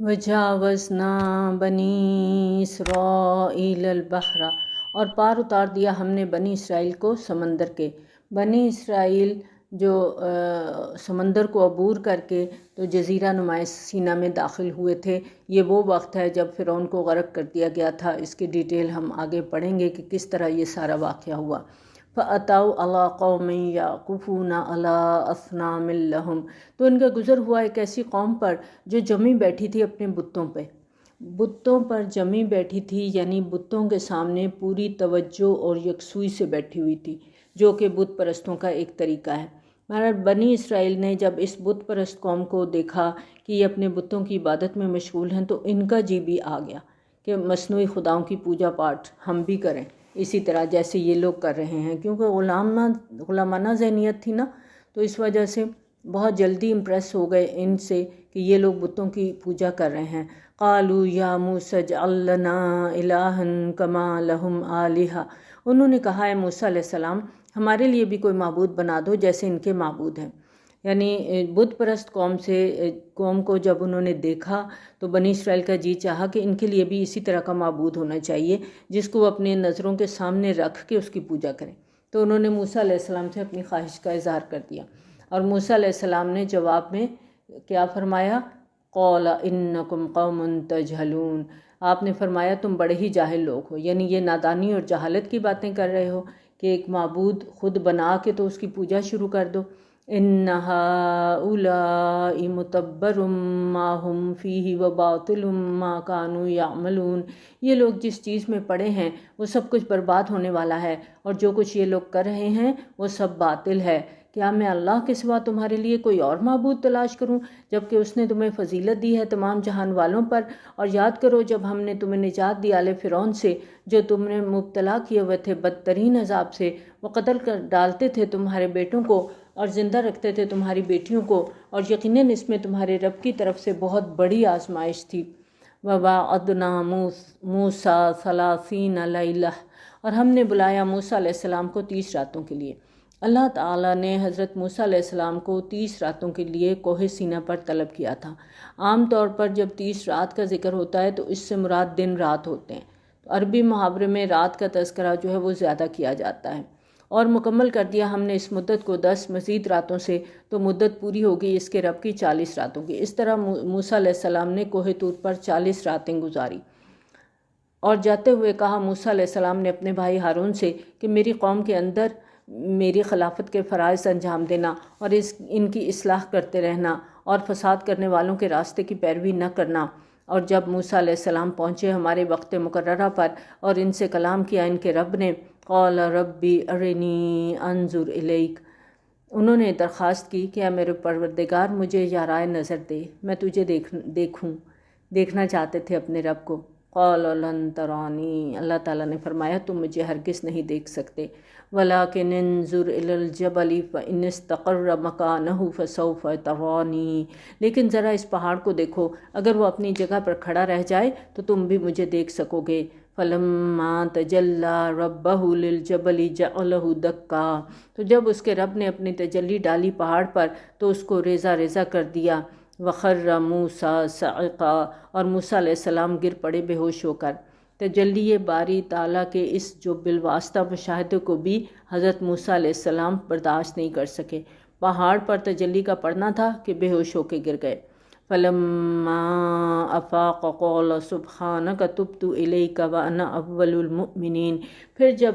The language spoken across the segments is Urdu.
وجاوزنا بنی اسرائیل البحر، اور پار اتار دیا ہم نے بنی اسرائیل کو سمندر کے۔ بنی اسرائیل جو سمندر کو عبور کر کے تو جزیرہ نماء سینا میں داخل ہوئے تھے۔ یہ وہ وقت ہے جب فرعون کو غرق کر دیا گیا تھا۔ اس کی ڈیٹیل ہم آگے پڑھیں گے کہ کس طرح یہ سارا واقعہ ہوا۔ فَأَتَوْا عَلَىٰ قَوْمٍ يَعْكُفُونَ عَلَىٰ أَصْنَامٍ لَهُمْ، تو ان کا گزر ہوا ایک ایسی قوم پر جو جمی بیٹھی تھی اپنے بتوں پہ، بتوں پر جمی بیٹھی تھی، یعنی بتوں کے سامنے پوری توجہ اور یکسوئی سے بیٹھی ہوئی تھی، جو کہ بت پرستوں کا ایک طریقہ ہے۔ مگر بنی اسرائیل نے جب اس بت پرست قوم کو دیکھا کہ یہ اپنے بتوں کی عبادت میں مشغول ہیں تو ان کا جی بھی آ گیا کہ مصنوعی خداؤں کی پوجا پاٹ ہم بھی کریں اسی طرح جیسے یہ لوگ کر رہے ہیں، کیونکہ غلامانہ ذہنیت تھی نا، تو اس وجہ سے بہت جلدی امپریس ہو گئے ان سے کہ یہ لوگ بتوں کی پوجا کر رہے ہیں۔ قالوا یا موسیٰ اجعل لنا الہا کما لہم آلہہ، انہوں نے کہا اے موسیٰ علیہ السلام ہمارے لیے بھی کوئی معبود بنا دو جیسے ان کے معبود ہیں۔ یعنی بت پرست قوم کو جب انہوں نے دیکھا تو بنی اسرائیل کا جی چاہا کہ ان کے لیے بھی اسی طرح کا معبود ہونا چاہیے جس کو وہ اپنے نظروں کے سامنے رکھ کے اس کی پوجا کریں۔ تو انہوں نے موسیٰ علیہ السلام سے اپنی خواہش کا اظہار کر دیا، اور موسیٰ علیہ السلام نے جواب میں کیا فرمایا؟ قال انکم قوم تجہلون، آپ نے فرمایا تم بڑے ہی جاہل لوگ ہو، یعنی یہ نادانی اور جہالت کی باتیں کر رہے ہو کہ ایک معبود خود بنا کے تو اس کی پوجا شروع کر دو۔ ان ہؤلاء متبر ما ہم فیہ وباطل ما کانوا یعملون، یہ لوگ جس چیز میں پڑے ہیں وہ سب کچھ برباد ہونے والا ہے، اور جو کچھ یہ لوگ کر رہے ہیں وہ سب باطل ہے۔ کیا میں اللہ کے سوا تمہارے لیے کوئی اور معبود تلاش کروں جبکہ اس نے تمہیں فضیلت دی ہے تمام جہان والوں پر؟ اور یاد کرو جب ہم نے تمہیں نجات دی آل فرعون سے جو تم نے مبتلا کیے ہوئے تھے بدترین عذاب سے، وہ قتل کر ڈالتے تھے تمہارے بیٹوں کو اور زندہ رکھتے تھے تمہاری بیٹیوں کو، اور یقیناً اس میں تمہارے رب کی طرف سے بہت بڑی آزمائش تھی۔ وَوَعَدْنَا مُوسَىٰ 30 لَيْلَةً، اور ہم نے بلایا موسیٰ علیہ السلام کو 30 راتوں کے لیے۔ اللہ تعالیٰ نے حضرت موسیٰ علیہ السلام کو 30 راتوں کے لیے کوہ سینا پر طلب کیا تھا۔ عام طور پر جب 30 رات کا ذکر ہوتا ہے تو اس سے مراد دن رات ہوتے ہیں، تو عربی محاورے میں رات کا تذکرہ جو ہے وہ زیادہ کیا جاتا ہے۔ اور مکمل کر دیا ہم نے اس مدت کو 10 مزید راتوں سے، تو مدت پوری ہوگی اس کے رب کی 40 راتوں کی۔ اس طرح موسیٰ علیہ السلام نے کوہ طور پر 40 راتیں گزاری، اور جاتے ہوئے کہا موسیٰ علیہ السلام نے اپنے بھائی ہارون سے کہ میری قوم کے اندر میری خلافت کے فرائض انجام دینا اور ان کی اصلاح کرتے رہنا اور فساد کرنے والوں کے راستے کی پیروی نہ کرنا۔ اور جب موسیٰ علیہ السلام پہنچے ہمارے وقت مقررہ پر اور ان سے کلام کیا ان کے رب نے، قال ربی ارنی انظر الیک، انہوں نے درخواست کی کہ اے میرے پروردگار مجھے یارائے نظر دے، میں تجھے دیکھنا چاہتے تھے اپنے رب کو۔ قال لن ترانی، اللہ تعالیٰ نے فرمایا تم مجھے ہرگز نہیں دیکھ سکتے، ولیکن انظر الی الجبل فإن استقر مکانہ فسوف ترانی، لیکن ذرا اس پہاڑ کو دیکھو، اگر وہ اپنی جگہ پر کھڑا رہ جائے تو تم بھی مجھے دیکھ سکو گے۔ فلما تجلی ربہ للجبل جعلہ دکا، تو جب اس کے رب نے اپنی تجلی ڈالی پہاڑ پر تو اس کو ریزہ ریزہ کر دیا۔ وخر موسیٰ صعقا، اور موسیٰ علیہ السلام گر پڑے بے ہوش ہو کر۔ تجلی باری تعالیٰ کے اس جو بالواسطہ مشاہدے کو بھی حضرت موسیٰ علیہ السلام برداشت نہیں کر سکے۔ پہاڑ پر تجلی کا پڑنا تھا کہ بے ہوش ہو کے گر گئے۔ فلما افاق قال سبحانک تبت الیک وانا اول المؤمنین، پھر جب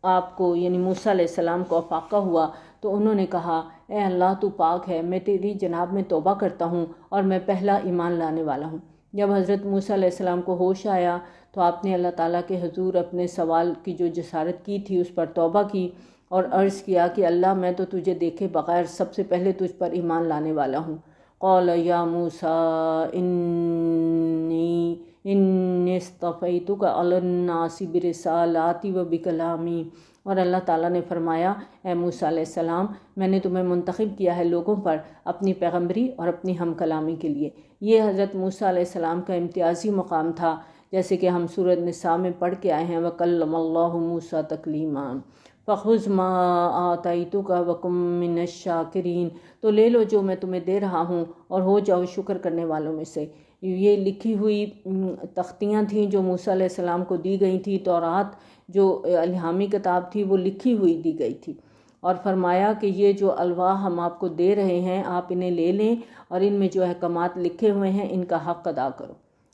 آپ کو یعنی موسیٰ علیہ السلام کو افاقہ ہوا تو انہوں نے کہا اے اللہ تو پاک ہے، میں تیری جناب میں توبہ کرتا ہوں اور میں پہلا ایمان لانے والا ہوں۔ جب حضرت موسیٰ علیہ السلام کو ہوش آیا تو آپ نے اللہ تعالیٰ کے حضور اپنے سوال کی جو جسارت کی تھی اس پر توبہ کی اور عرض کیا کہ اللہ میں تو تجھے دیکھے بغیر سب سے پہلے تجھ پر ایمان لانے والا ہوں۔ قال یا موسیٰ انی اصطفیتک علی الناس برسالاتی و بکلامی، اور اللہ تعالیٰ نے فرمایا اے موسیٰ علیہ السلام میں نے تمہیں منتخب کیا ہے لوگوں پر اپنی پیغمبری اور اپنی ہم کلامی کے لیے۔ یہ حضرت موسیٰ علیہ السلام کا امتیازی مقام تھا، جیسے کہ ہم سورۃ نساء میں پڑھ کے آئے ہیں وَكَلَّمَ اللَّهُ مُوسَىٰ تَكْلِيمًا فَخُذْ مَا آتَيْتُكَ وَكُن مِّنَ الشَّاكِرِينَ، تو لے لو جو میں تمہیں دے رہا ہوں اور ہو جاؤ شکر کرنے والوں میں سے۔ یہ لکھی ہوئی تختیاں تھیں جو موسیٰ علیہ السلام کو دی گئی تھی، تورات جو الہامی کتاب تھی وہ لکھی ہوئی دی گئی تھی، اور فرمایا کہ یہ جو الواح ہم آپ کو دے رہے ہیں آپ انہیں لے لیں اور ان میں جو احکامات لکھے ہوئے ہیں ان کا حق ادا کرو۔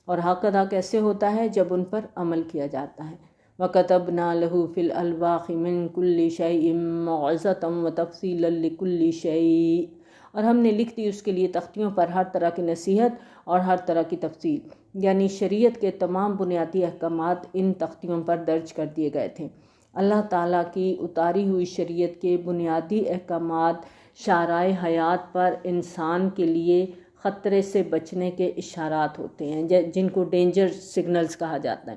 اور حق ادا کیسے ہوتا ہے؟ جب ان پر عمل کیا جاتا ہے۔ وَكَتَبْنَا لَهُ فِي الْأَلْوَاحِ مِنْ كُلِّ شَيْءٍ مَوْعِظَةً وَتَفْصِيلًا لِكُلِّ شَيْءٍ، اور ہم نے لکھ دی اس کے لیے تختیوں پر ہر طرح کی نصیحت اور ہر طرح کی تفصیل، یعنی شریعت کے تمام بنیادی احکامات ان تختیوں پر درج کر دیے گئے تھے۔ اللہ تعالیٰ کی اتاری ہوئی شریعت کے بنیادی احکامات شعرائے حیات پر انسان کے لیے خطرے سے بچنے کے اشارات ہوتے ہیں، جن کو ڈینجر سگنلز کہا جاتا ہے۔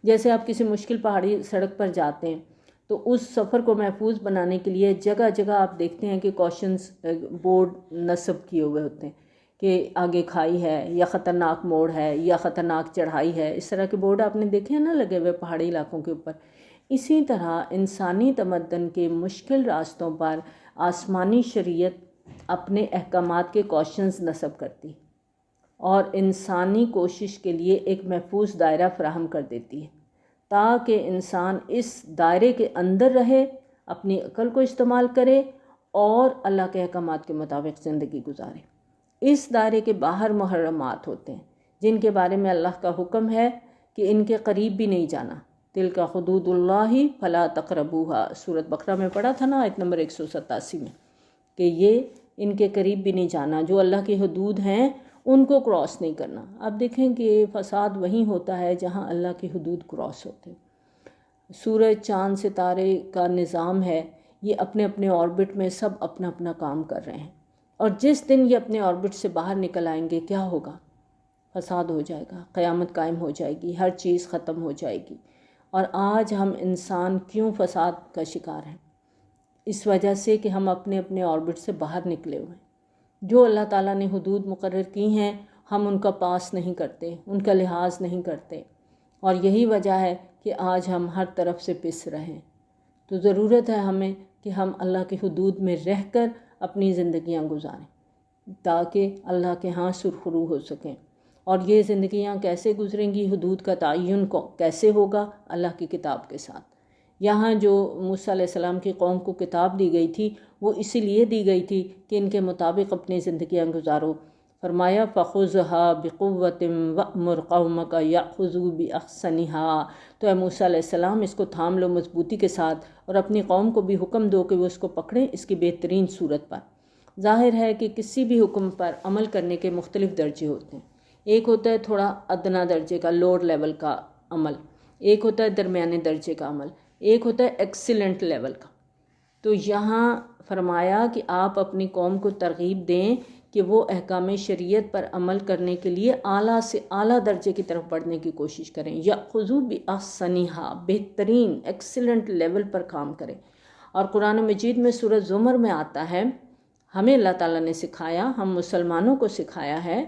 جیسے آپ کسی مشکل پہاڑی سڑک پر جاتے ہیں تو اس سفر کو محفوظ بنانے کے لیے جگہ جگہ آپ دیکھتے ہیں کہ کوشنز بورڈ نصب کیے ہوئے ہوتے ہیں کہ آگے کھائی ہے یا خطرناک موڑ ہے یا خطرناک چڑھائی ہے، اس طرح کے بورڈ آپ نے دیکھے ہیں نا لگے ہوئے پہاڑی علاقوں کے اوپر۔ اسی طرح انسانی تمدن کے مشکل راستوں پر آسمانی شریعت اپنے احکامات کے کوشنز نصب کرتی اور انسانی کوشش کے لیے ایک محفوظ دائرہ فراہم کر دیتی ہے تاکہ انسان اس دائرے کے اندر رہے، اپنی عقل کو استعمال کرے اور اللہ کے احکامات کے مطابق زندگی گزارے۔ اس دائرے کے باہر محرمات ہوتے ہیں جن کے بارے میں اللہ کا حکم ہے کہ ان کے قریب بھی نہیں جانا۔ تلک حدود اللہ فلا تقربوها، سورۃ بقرہ میں پڑھا تھا نا، آیت نمبر 187 میں، کہ یہ ان کے قریب بھی نہیں جانا، جو اللہ کی حدود ہیں ان کو کراس نہیں کرنا۔ آپ دیکھیں کہ فساد وہیں ہوتا ہے جہاں اللہ کی حدود کراس ہوتے ہیں۔ سورج، چاند، ستارے کا نظام ہے، یہ اپنے اپنے آربٹ میں سب اپنا اپنا کام کر رہے ہیں، اور جس دن یہ اپنے آربٹ سے باہر نکل آئیں گے کیا ہوگا؟ فساد ہو جائے گا، قیامت قائم ہو جائے گی، ہر چیز ختم ہو جائے گی۔ اور آج ہم انسان کیوں فساد کا شکار ہیں؟ اس وجہ سے کہ ہم اپنے اپنے آربٹ سے باہر نکلے ہوئے ہیں۔ جو اللہ تعالیٰ نے حدود مقرر کی ہیں ہم ان کا پاس نہیں کرتے، ان کا لحاظ نہیں کرتے، اور یہی وجہ ہے کہ آج ہم ہر طرف سے پس رہے ہیں۔ تو ضرورت ہے ہمیں کہ ہم اللہ کی حدود میں رہ کر اپنی زندگیاں گزاریں تاکہ اللہ کے ہاں سرخرو ہو سکیں۔ اور یہ زندگیاں کیسے گزریں گی؟ حدود کا تعین کو کیسے ہوگا؟ اللہ کی کتاب کے ساتھ۔ یہاں جو موسیٰ علیہ السلام کی قوم کو کتاب دی گئی تھی وہ اسی لیے دی گئی تھی کہ ان کے مطابق اپنی زندگیاں گزارو۔ فرمایا فَخُذْهَا بِقُوَّةٍ وَأْمُرْ قَوْمَكَ يَأْخُذُوا بِأَحْسَنِهَا، تو اے موسیٰ علیہ السلام اس کو تھام لو مضبوطی کے ساتھ اور اپنی قوم کو بھی حکم دو کہ وہ اس کو پکڑیں اس کی بہترین صورت پر۔ ظاہر ہے کہ کسی بھی حکم پر عمل کرنے کے مختلف درجے ہوتے ہیں۔ ایک ہوتا ہے تھوڑا ادنا درجے کا، لوور لیول کا عمل، ایک ہوتا ہے درمیانے درجے کا عمل، ایک ہوتا ہے ایکسیلنٹ لیول کا۔ تو یہاں فرمایا کہ آپ اپنی قوم کو ترغیب دیں کہ وہ احکام شریعت پر عمل کرنے کے لیے اعلیٰ سے اعلیٰ درجے کی طرف بڑھنے کی کوشش کریں، یأخذوا بأحسنها، بہترین ایکسیلنٹ لیول پر کام کریں۔ اور قرآن مجید میں سورہ زمر میں آتا ہے، ہمیں اللہ تعالیٰ نے سکھایا، ہم مسلمانوں کو سکھایا ہے،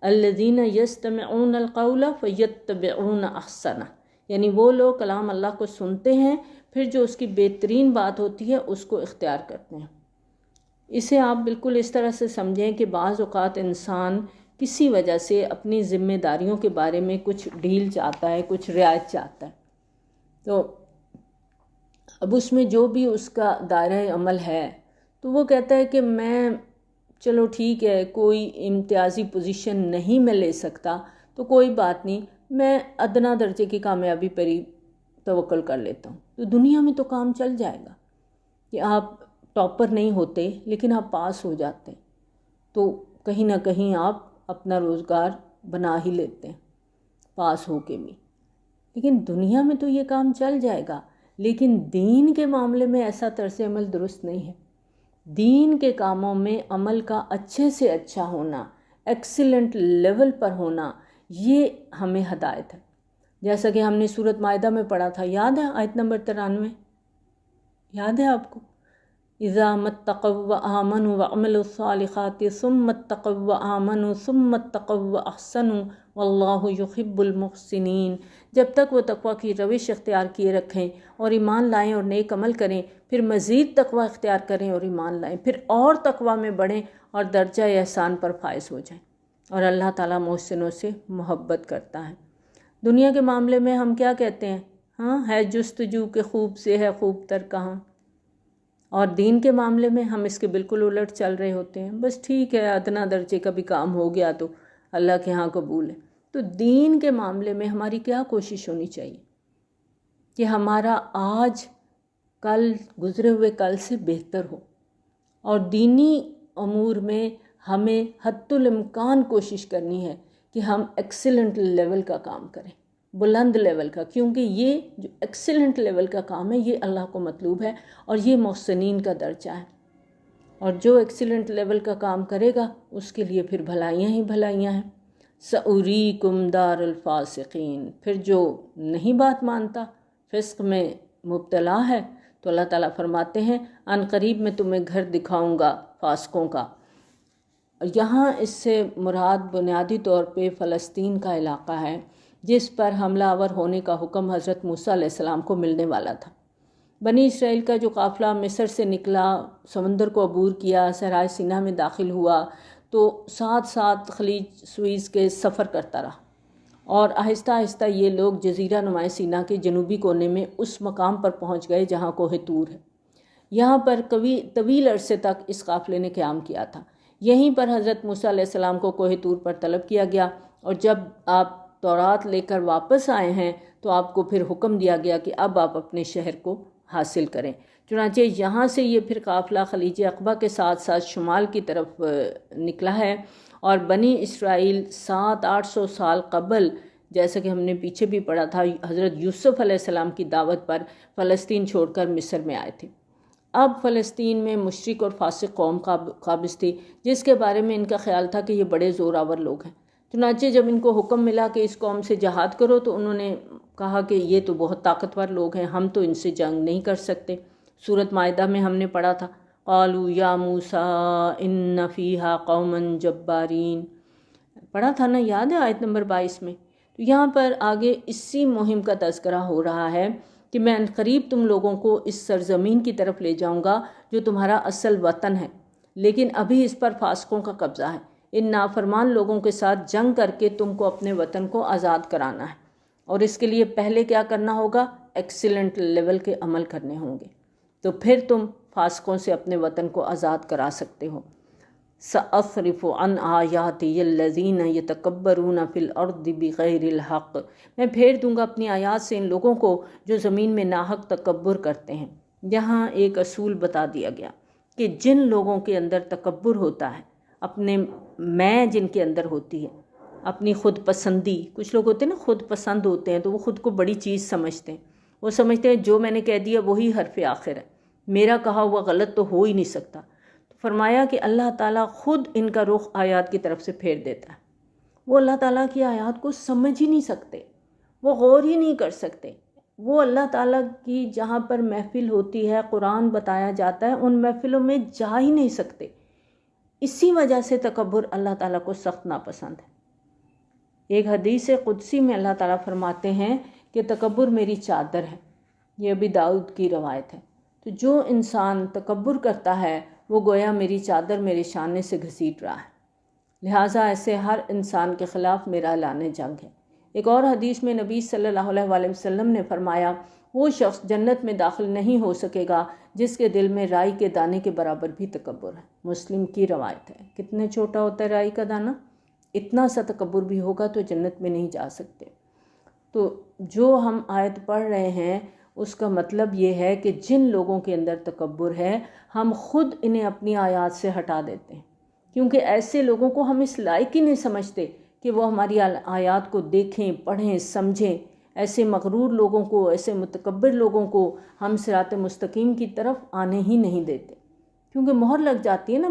الذین یستمعون القول فیتبعون احسنہ، یعنی وہ لوگ کلام اللہ کو سنتے ہیں پھر جو اس کی بہترین بات ہوتی ہے اس کو اختیار کرتے ہیں۔ اسے آپ بالکل اس طرح سے سمجھیں کہ بعض اوقات انسان کسی وجہ سے اپنی ذمہ داریوں کے بارے میں کچھ ڈھیل چاہتا ہے، کچھ رعایت چاہتا ہے، تو اب اس میں جو بھی اس کا دائرہ عمل ہے تو وہ کہتا ہے کہ میں چلو ٹھیک ہے کوئی امتیازی پوزیشن نہیں میں لے سکتا تو کوئی بات نہیں، میں ادنا درجے کی کامیابی پر ہی توکل کر لیتا ہوں۔ تو دنیا میں تو کام چل جائے گا کہ آپ ٹاپر نہیں ہوتے لیکن آپ پاس ہو جاتے ہیں تو کہیں نہ کہیں آپ اپنا روزگار بنا ہی لیتے ہیں پاس ہو کے بھی، لیکن دنیا میں تو یہ کام چل جائے گا۔ لیکن دین کے معاملے میں ایسا طرز عمل درست نہیں ہے۔ دین کے کاموں میں عمل کا اچھے سے اچھا ہونا، ایکسیلنٹ لیول پر ہونا، یہ ہمیں ہدایت ہے۔ جیسا کہ ہم نے سورۃ مائدہ میں پڑھا تھا، یاد ہے آیت نمبر 93، یاد ہے آپ کو؟ اذا متقوا وآمنوا وعملوا الصالحات ثم اتقوا وآمنوا ثم اتقوا واحسنوا واللہ یحب المحسنین، جب تک وہ تقوی کی روش اختیار کیے رکھیں اور ایمان لائیں اور نیک عمل کریں، پھر مزید تقوی اختیار کریں اور ایمان لائیں، پھر اور تقوی میں بڑھیں اور درجہ احسان پر فائز ہو جائیں۔ اور اللہ تعالیٰ محسنوں سے محبت کرتا ہے۔ دنیا کے معاملے میں ہم کیا کہتے ہیں؟ ہاں، ہے جستجو کہ خوب سے ہے خوب تر کہاں، اور دین کے معاملے میں ہم اس کے بالکل الٹ چل رہے ہوتے ہیں، بس ٹھیک ہے ادنا درجے کا بھی کام ہو گیا تو اللہ کے ہاں قبول ہے۔ تو دین کے معاملے میں ہماری کیا کوشش ہونی چاہیے کہ ہمارا آج کل گزرے ہوئے کل سے بہتر ہو، اور دینی امور میں ہمیں حتی الامکان کوشش کرنی ہے کہ ہم ایکسیلنٹ لیول کا کام کریں، بلند لیول کا، کیونکہ یہ جو ایکسیلنٹ لیول کا کام ہے یہ اللہ کو مطلوب ہے اور یہ محسنین کا درجہ ہے، اور جو ایکسیلنٹ لیول کا کام کرے گا اس کے لیے پھر بھلائیاں ہی بھلائیاں ہیں۔ سأریکم دار الفاسقین، پھر جو نہیں بات مانتا، فسق میں مبتلا ہے، تو اللہ تعالیٰ فرماتے ہیں ان قریب میں تمہیں گھر دکھاؤں گا فاسقوں کا۔ یہاں اس سے مراد بنیادی طور پہ فلسطین کا علاقہ ہے جس پر حملہ آور ہونے کا حکم حضرت موسیٰ علیہ السلام کو ملنے والا تھا۔ بنی اسرائیل کا جو قافلہ مصر سے نکلا، سمندر کو عبور کیا، صحرائے سینا میں داخل ہوا، تو ساتھ ساتھ خلیج سوئز کے سفر کرتا رہا، اور آہستہ آہستہ یہ لوگ جزیرہ نمائے سینا کے جنوبی کونے میں اس مقام پر پہنچ گئے جہاں کوہ طور ہے۔ یہاں پر طویل عرصے تک اس قافلے نے قیام کیا تھا۔ یہیں پر حضرت موسیٰ علیہ السلام کو کوہ طور پر طلب کیا گیا، اور جب آپ تورات لے کر واپس آئے ہیں تو آپ کو پھر حکم دیا گیا کہ اب آپ اپنے شہر کو حاصل کریں۔ چنانچہ یہاں سے یہ پھر قافلہ خلیج عقبہ کے ساتھ ساتھ شمال کی طرف نکلا ہے، اور بنی اسرائیل 700-800 سال قبل، جیسا کہ ہم نے پیچھے بھی پڑھا تھا، حضرت یوسف علیہ السلام کی دعوت پر فلسطین چھوڑ کر مصر میں آئے تھے۔ اب فلسطین میں مشرک اور فاسق قوم قابض تھی جس کے بارے میں ان کا خیال تھا کہ یہ بڑے زور آور لوگ ہیں۔ چنانچہ جب ان کو حکم ملا کہ اس قوم سے جہاد کرو تو انہوں نے کہا کہ یہ تو بہت طاقتور لوگ ہیں، ہم تو ان سے جنگ نہیں کر سکتے۔ سورۃ مائدہ میں ہم نے پڑھا تھا قالوا یا موسیٰ ان فیہا قوما جبارین، پڑھا تھا نا، یاد ہے آیت نمبر 22 میں۔ تو یہاں پر آگے اسی مہم کا تذکرہ ہو رہا ہے کہ میں عنقریب تم لوگوں کو اس سرزمین کی طرف لے جاؤں گا جو تمہارا اصل وطن ہے، لیکن ابھی اس پر فاسقوں کا قبضہ ہے۔ ان نافرمان لوگوں کے ساتھ جنگ کر کے تم کو اپنے وطن کو آزاد کرانا ہے، اور اس کے لیے پہلے کیا کرنا ہوگا؟ ایکسیلنٹ لیول کے عمل کرنے ہوں گے، تو پھر تم فاسقوں سے اپنے وطن کو آزاد کرا سکتے ہو۔ سأصرف عن آیاتی الذین یتکبرون فی الارض بغیر الحق، میں پھیر دوں گا اپنی آیات سے ان لوگوں کو جو زمین میں ناحق تکبر کرتے ہیں۔ یہاں ایک اصول بتا دیا گیا کہ جن لوگوں کے اندر تکبر ہوتا ہے، اپنے میں جن کے اندر ہوتی ہے، اپنی خود پسندی، کچھ لوگ ہوتے ہیں نا خود پسند ہوتے ہیں تو وہ خود کو بڑی چیز سمجھتے ہیں، وہ سمجھتے ہیں جو میں نے کہہ دیا وہی حرف آخر ہے، میرا کہا ہوا غلط تو ہو ہی نہیں سکتا۔ فرمایا کہ اللہ تعالیٰ خود ان کا رخ آیات کی طرف سے پھیر دیتا ہے، وہ اللہ تعالیٰ کی آیات کو سمجھ ہی نہیں سکتے، وہ غور ہی نہیں کر سکتے، وہ اللہ تعالیٰ کی جہاں پر محفل ہوتی ہے، قرآن بتایا جاتا ہے، ان محفلوں میں جا ہی نہیں سکتے۔ اسی وجہ سے تکبر اللہ تعالیٰ کو سخت ناپسند ہے۔ ایک حدیث قدسی میں اللہ تعالیٰ فرماتے ہیں کہ تکبر میری چادر ہے، یہ ابھی داؤد کی روایت ہے۔ تو جو انسان تکبر کرتا ہے وہ گویا میری چادر میرے شانے سے گھسیٹ رہا ہے، لہٰذا ایسے ہر انسان کے خلاف میرا اعلان جنگ ہے۔ ایک اور حدیث میں نبی صلی اللہ علیہ وسلم نے فرمایا وہ شخص جنت میں داخل نہیں ہو سکے گا جس کے دل میں رائی کے دانے کے برابر بھی تکبر ہے۔ مسلم کی روایت ہے۔ کتنے چھوٹا ہوتا ہے رائی کا دانہ، اتنا سا تکبر بھی ہوگا تو جنت میں نہیں جا سکتے۔ تو جو ہم آیت پڑھ رہے ہیں اس کا مطلب یہ ہے کہ جن لوگوں کے اندر تکبر ہے ہم خود انہیں اپنی آیات سے ہٹا دیتے ہیں، کیونکہ ایسے لوگوں کو ہم اس لائق ہی نہیں سمجھتے کہ وہ ہماری آیات کو دیکھیں، پڑھیں، سمجھیں۔ ایسے مغرور لوگوں کو، ایسے متکبر لوگوں کو ہم صراط مستقیم کی طرف آنے ہی نہیں دیتے، کیونکہ مہر لگ جاتی ہے نا،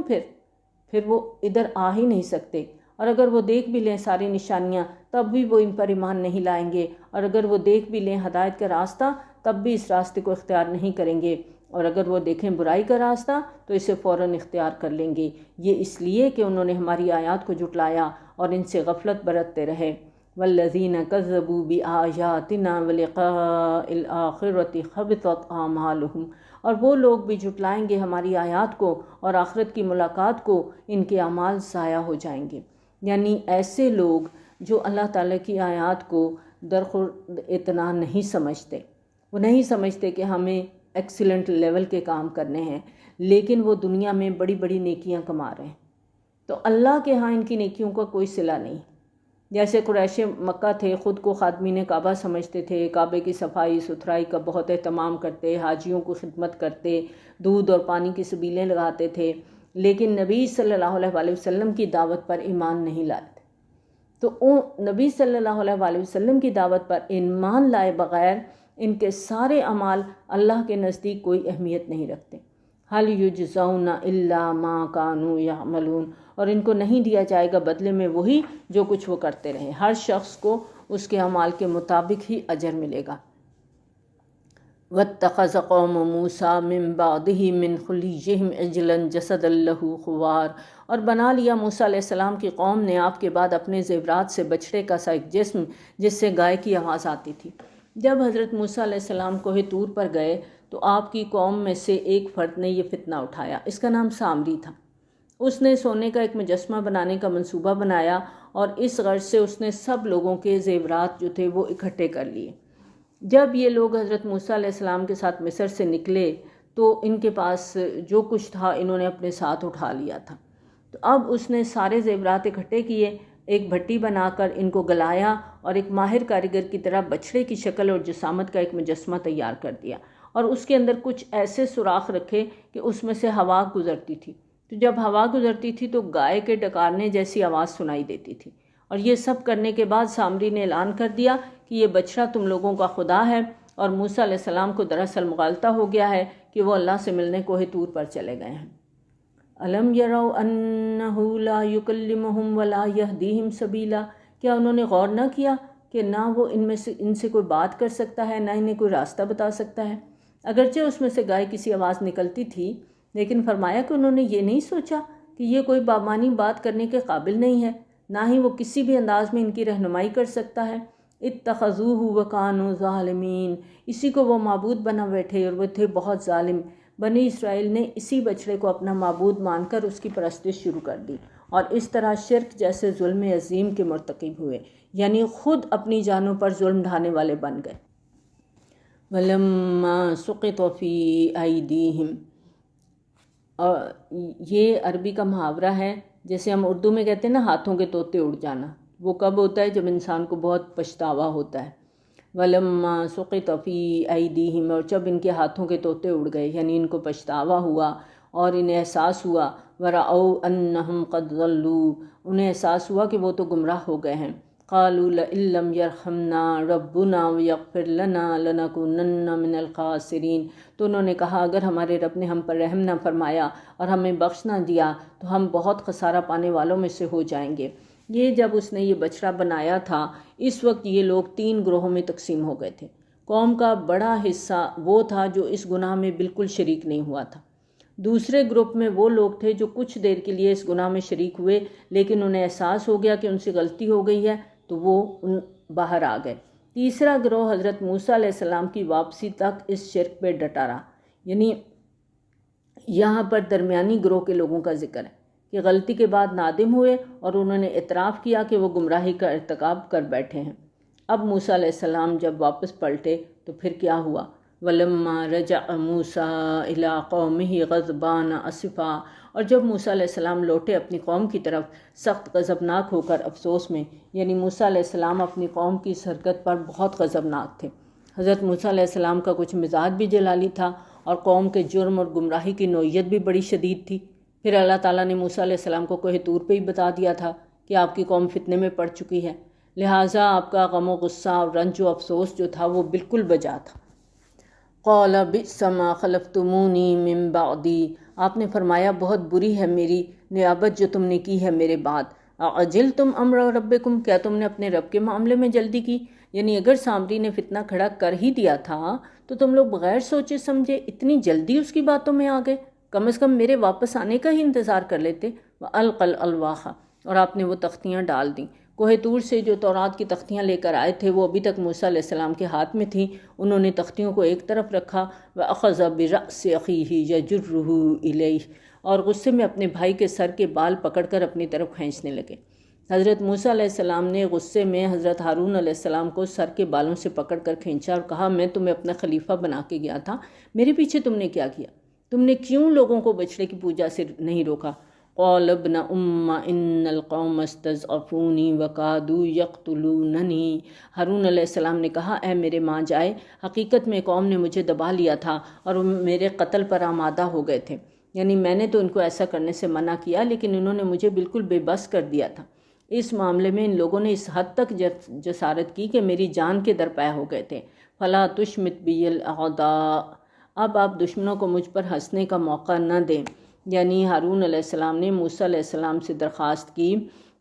پھر وہ ادھر آ ہی نہیں سکتے، اور اگر وہ دیکھ بھی لیں ساری نشانیاں تب بھی وہ ان پر ایمان نہیں لائیں گے، اور اگر وہ دیکھ بھی لیں ہدایت کا راستہ تب بھی اس راستے کو اختیار نہیں کریں گے، اور اگر وہ دیکھیں برائی کا راستہ تو اسے فوراً اختیار کر لیں گے۔ یہ اس لیے کہ انہوں نے ہماری آیات کو جھٹلایا اور ان سے غفلت برتتے رہے۔ والذین کذبوا بآیاتنا ولقاء الآخرۃ حبطت اعمالہم، اور وہ لوگ بھی جھٹلائیں گے ہماری آیات کو اور آخرت کی ملاقات کو، ان کے اعمال ضائع ہو جائیں گے۔ یعنی ایسے لوگ جو اللہ تعالیٰ کی آیات کو درخور اتنا نہیں سمجھتے، وہ نہیں سمجھتے کہ ہمیں ایکسیلنٹ لیول کے کام کرنے ہیں، لیکن وہ دنیا میں بڑی بڑی نیکیاں کما رہے ہیں، تو اللہ کے ہاں ان کی نیکیوں کا کوئی صلہ نہیں۔ جیسے قریش مکہ تھے، خود کو خادمین کعبہ سمجھتے تھے، کعبے کی صفائی ستھرائی کا بہت اہتمام کرتے، حاجیوں کو خدمت کرتے، دودھ اور پانی کی سبیلیں لگاتے تھے، لیکن نبی صلی اللہ علیہ وآلہ وسلم کی دعوت پر ایمان نہیں لائے تھے۔ تو نبی صلی اللہ علیہ وآلہ وسلم کی دعوت پر ایمان لائے بغیر ان کے سارے اعمال اللہ کے نزدیک کوئی اہمیت نہیں رکھتے۔ حل یجزون الا ما کانوا یعملون، اور ان کو نہیں دیا جائے گا بدلے میں وہی جو کچھ وہ کرتے رہے، ہر شخص کو اس کے اعمال کے مطابق ہی اجر ملے گا۔ وَاتَّخَذَ قَوْمُ مُوسَىٰ مِن بَعْدِهِ مِنْ خُلِيِّهِمْ عِجْلًا جَسَدًا لَهُ خُوَارٌ، اور بنا لیا موسیٰ علیہ السلام کی قوم نے آپ کے بعد اپنے زیورات سے بچڑے کا سا ایک جسم جس سے گائے کی آواز آتی تھی۔ جب حضرت موسیٰ علیہ السلام کوہ طور پر گئے تو آپ کی قوم میں سے ایک فرد نے یہ فتنہ اٹھایا، اس کا نام سامری تھا۔ اس نے سونے کا ایک مجسمہ بنانے کا منصوبہ بنایا اور اس غرض سے اس نے سب لوگوں کے زیورات جو تھے وہ اکٹھے کر لیے۔ جب یہ لوگ حضرت موسیٰ علیہ السلام کے ساتھ مصر سے نکلے تو ان کے پاس جو کچھ تھا انہوں نے اپنے ساتھ اٹھا لیا تھا، تو اب اس نے سارے زیورات اکٹھے کیے، ایک بھٹی بنا کر ان کو گلایا اور ایک ماہر کاریگر کی طرح بچھڑے کی شکل اور جسامت کا ایک مجسمہ تیار کر دیا، اور اس کے اندر کچھ ایسے سوراخ رکھے کہ اس میں سے ہوا گزرتی تھی، تو جب ہوا گزرتی تھی تو گائے کے ڈکارنے جیسی آواز سنائی دیتی تھی۔ اور یہ سب کرنے کے بعد سامری نے اعلان کر دیا کہ یہ بچڑا تم لوگوں کا خدا ہے، اور موسیٰ علیہ السلام کو دراصل مغالطہ ہو گیا ہے کہ وہ اللہ سے ملنے کوہ طور پر چلے گئے ہیں۔ الم یروا انہ لا یکلمہم ولا یہدیہم سبیلا، کیا انہوں نے غور نہ کیا کہ نہ وہ ان سے کوئی بات کر سکتا ہے، نہ انہیں کوئی راستہ بتا سکتا ہے؟ اگرچہ اس میں سے گائے کسی آواز نکلتی تھی، لیکن فرمایا کہ انہوں نے یہ نہیں سوچا کہ یہ کوئی بامانی بات کرنے کے قابل نہیں ہے، نہ ہی وہ کسی بھی انداز میں ان کی رہنمائی کر سکتا ہے۔ اتخذوہ وکانوا ظالمین، اسی کو وہ معبود بنا بیٹھے اور وہ تھے بہت ظالم۔ بنی اسرائیل نے اسی بچڑے کو اپنا معبود مان کر اس کی پرستش شروع کر دی، اور اس طرح شرک جیسے ظلم عظیم کے مرتکب ہوئے، یعنی خود اپنی جانوں پر ظلم ڈھانے والے بن گئے۔ وَلَمَّا سُقِطَ فِي أَيْدِيهِمْ، اور یہ عربی کا محاورہ ہے، جیسے ہم اردو میں کہتے ہیں نا ہاتھوں کے طوطے اڑ جانا، وہ کب ہوتا ہے؟ جب انسان کو بہت پچھتاوا ہوتا ہے۔ وَلَمَّا سُقِطَ فِي أَيْدِيهِمْ، اور جب ان کے ہاتھوں کے طوطے اڑ گئے، یعنی ان کو پچھتاوا ہوا اور انہیں احساس ہوا، وَرَأَوْا أَنَّهُمْ قَدْ ضَلُّوا، انہیں احساس ہوا کہ وہ تو گمراہ ہو گئے ہیں۔ قَالُوا لَئِن لَّمْ يَرْحَمْنَا رَبُّنَا وَيَغْفِرْ لَنَا لَنَكُونَنَّ مِنَ الْخَاسِرِينَ، تو انہوں نے کہا اگر ہمارے رب نے ہم پر رحم نہ فرمایا اور ہمیں بخش نہ دیا تو ہم بہت خسارہ پانے والوں میں سے ہو جائیں گے۔ یہ جب اس نے یہ بچڑا بنایا تھا، اس وقت یہ لوگ 3 گروہوں میں تقسیم ہو گئے تھے۔ قوم کا بڑا حصہ وہ تھا جو اس گناہ میں بالکل شریک نہیں ہوا تھا۔ دوسرے گروپ میں وہ لوگ تھے جو کچھ دیر کے لیے اس گناہ میں شریک ہوئے، لیکن انہیں احساس ہو گیا کہ ان سے غلطی ہو گئی ہے تو وہ باہر آ گئے۔ تیسرا گروہ حضرت موسیٰ علیہ السلام کی واپسی تک اس شرک پہ ڈٹا رہا، یعنی یہاں پر درمیانی گروہ کے لوگوں کا ذکر ہے کہ غلطی کے بعد نادم ہوئے اور انہوں نے اعتراف کیا کہ وہ گمراہی کا ارتکاب کر بیٹھے ہیں۔ اب موسیٰ علیہ السلام جب واپس پلٹے تو پھر کیا ہوا؟ وَلَمَّا رَجَعَ مُوسَىٰ إِلَىٰ قَوْمِهِ غَضْبَانَ أَسِفًا، اور جب موسیٰ علیہ السلام لوٹے اپنی قوم کی طرف سخت غضبناک ہو کر افسوس میں، یعنی موسیٰ علیہ السلام اپنی قوم کی اس حرکت پر بہت غضبناک تھے۔ حضرت موسیٰ علیہ السلام کا کچھ مزاج بھی جلالی تھا اور قوم کے جرم اور گمراہی کی نوعیت بھی بڑی شدید تھی۔ پھر اللہ تعالیٰ نے موسیٰ علیہ السلام کو کوہ طور پہ ہی بتا دیا تھا کہ آپ کی قوم فتنے میں پڑ چکی ہے، لہٰذا آپ کا غم و غصہ اور رنج و افسوس جو تھا وہ بالکل بجا تھا۔ قَالَ بِئْسَ مَا خَلَفْتُمُونِی مِن بَعْدِی، آپ نے فرمایا بہت بری ہے میری نیابت جو تم نے کی ہے میرے بعد۔ اَعَجِلْتُمْ أَمْرَ رَبِّکُمْ، کیا تم نے اپنے رب کے معاملے میں جلدی کی؟ یعنی اگر سامری نے فتنہ کھڑا کر ہی دیا تھا تو تم لوگ بغیر سوچے سمجھے اتنی جلدی اس کی باتوں میں آ گئے، کم از کم میرے واپس آنے کا ہی انتظار کر لیتے۔ وَأَلْقَى الْأَلْوَاحَ، اور آپ نے وہ تختیاں ڈال دیں۔ کوہ طور سے جو تورات کی تختیاں لے کر آئے تھے وہ ابھی تک موسیٰ علیہ السلام کے ہاتھ میں تھیں، انہوں نے تختیوں کو ایک طرف رکھا۔ وَأَخَذَ بِرَأْسِ أَخِيهِ يَجُرُّهُ إِلَيْهِ، اور غصے میں اپنے بھائی کے سر کے بال پکڑ کر اپنی طرف کھینچنے لگے۔ حضرت موسیٰ علیہ السلام نے غصے میں حضرت ہارون علیہ السلام کو سر کے بالوں سے پکڑ کر کھینچا اور کہا، میں تمہیں اپنا خلیفہ بنا کے گیا تھا، میرے پیچھے تم نے کیا کیا؟ تم نے کیوں لوگوں کو بچڑے کی پوجا سے نہیں روکا؟ قال ابن ام ان القوم استضعفونی وکادوا یقتلوننی۔ ہارون علیہ السلام نے کہا، اے میرے ماں جائے، حقیقت میں قوم نے مجھے دبا لیا تھا اور وہ میرے قتل پر آمادہ ہو گئے تھے، یعنی میں نے تو ان کو ایسا کرنے سے منع کیا لیکن انہوں نے مجھے بالکل بے بس کر دیا تھا۔ اس معاملے میں ان لوگوں نے اس حد تک جسارت کی کہ میری جان کے درپے ہو گئے تھے۔ فلا تشمت بی الاعداء، اب آپ دشمنوں کو مجھ پر ہنسنے کا موقع نہ دیں۔ یعنی ہارون علیہ السلام نے موسیٰ علیہ السلام سے درخواست کی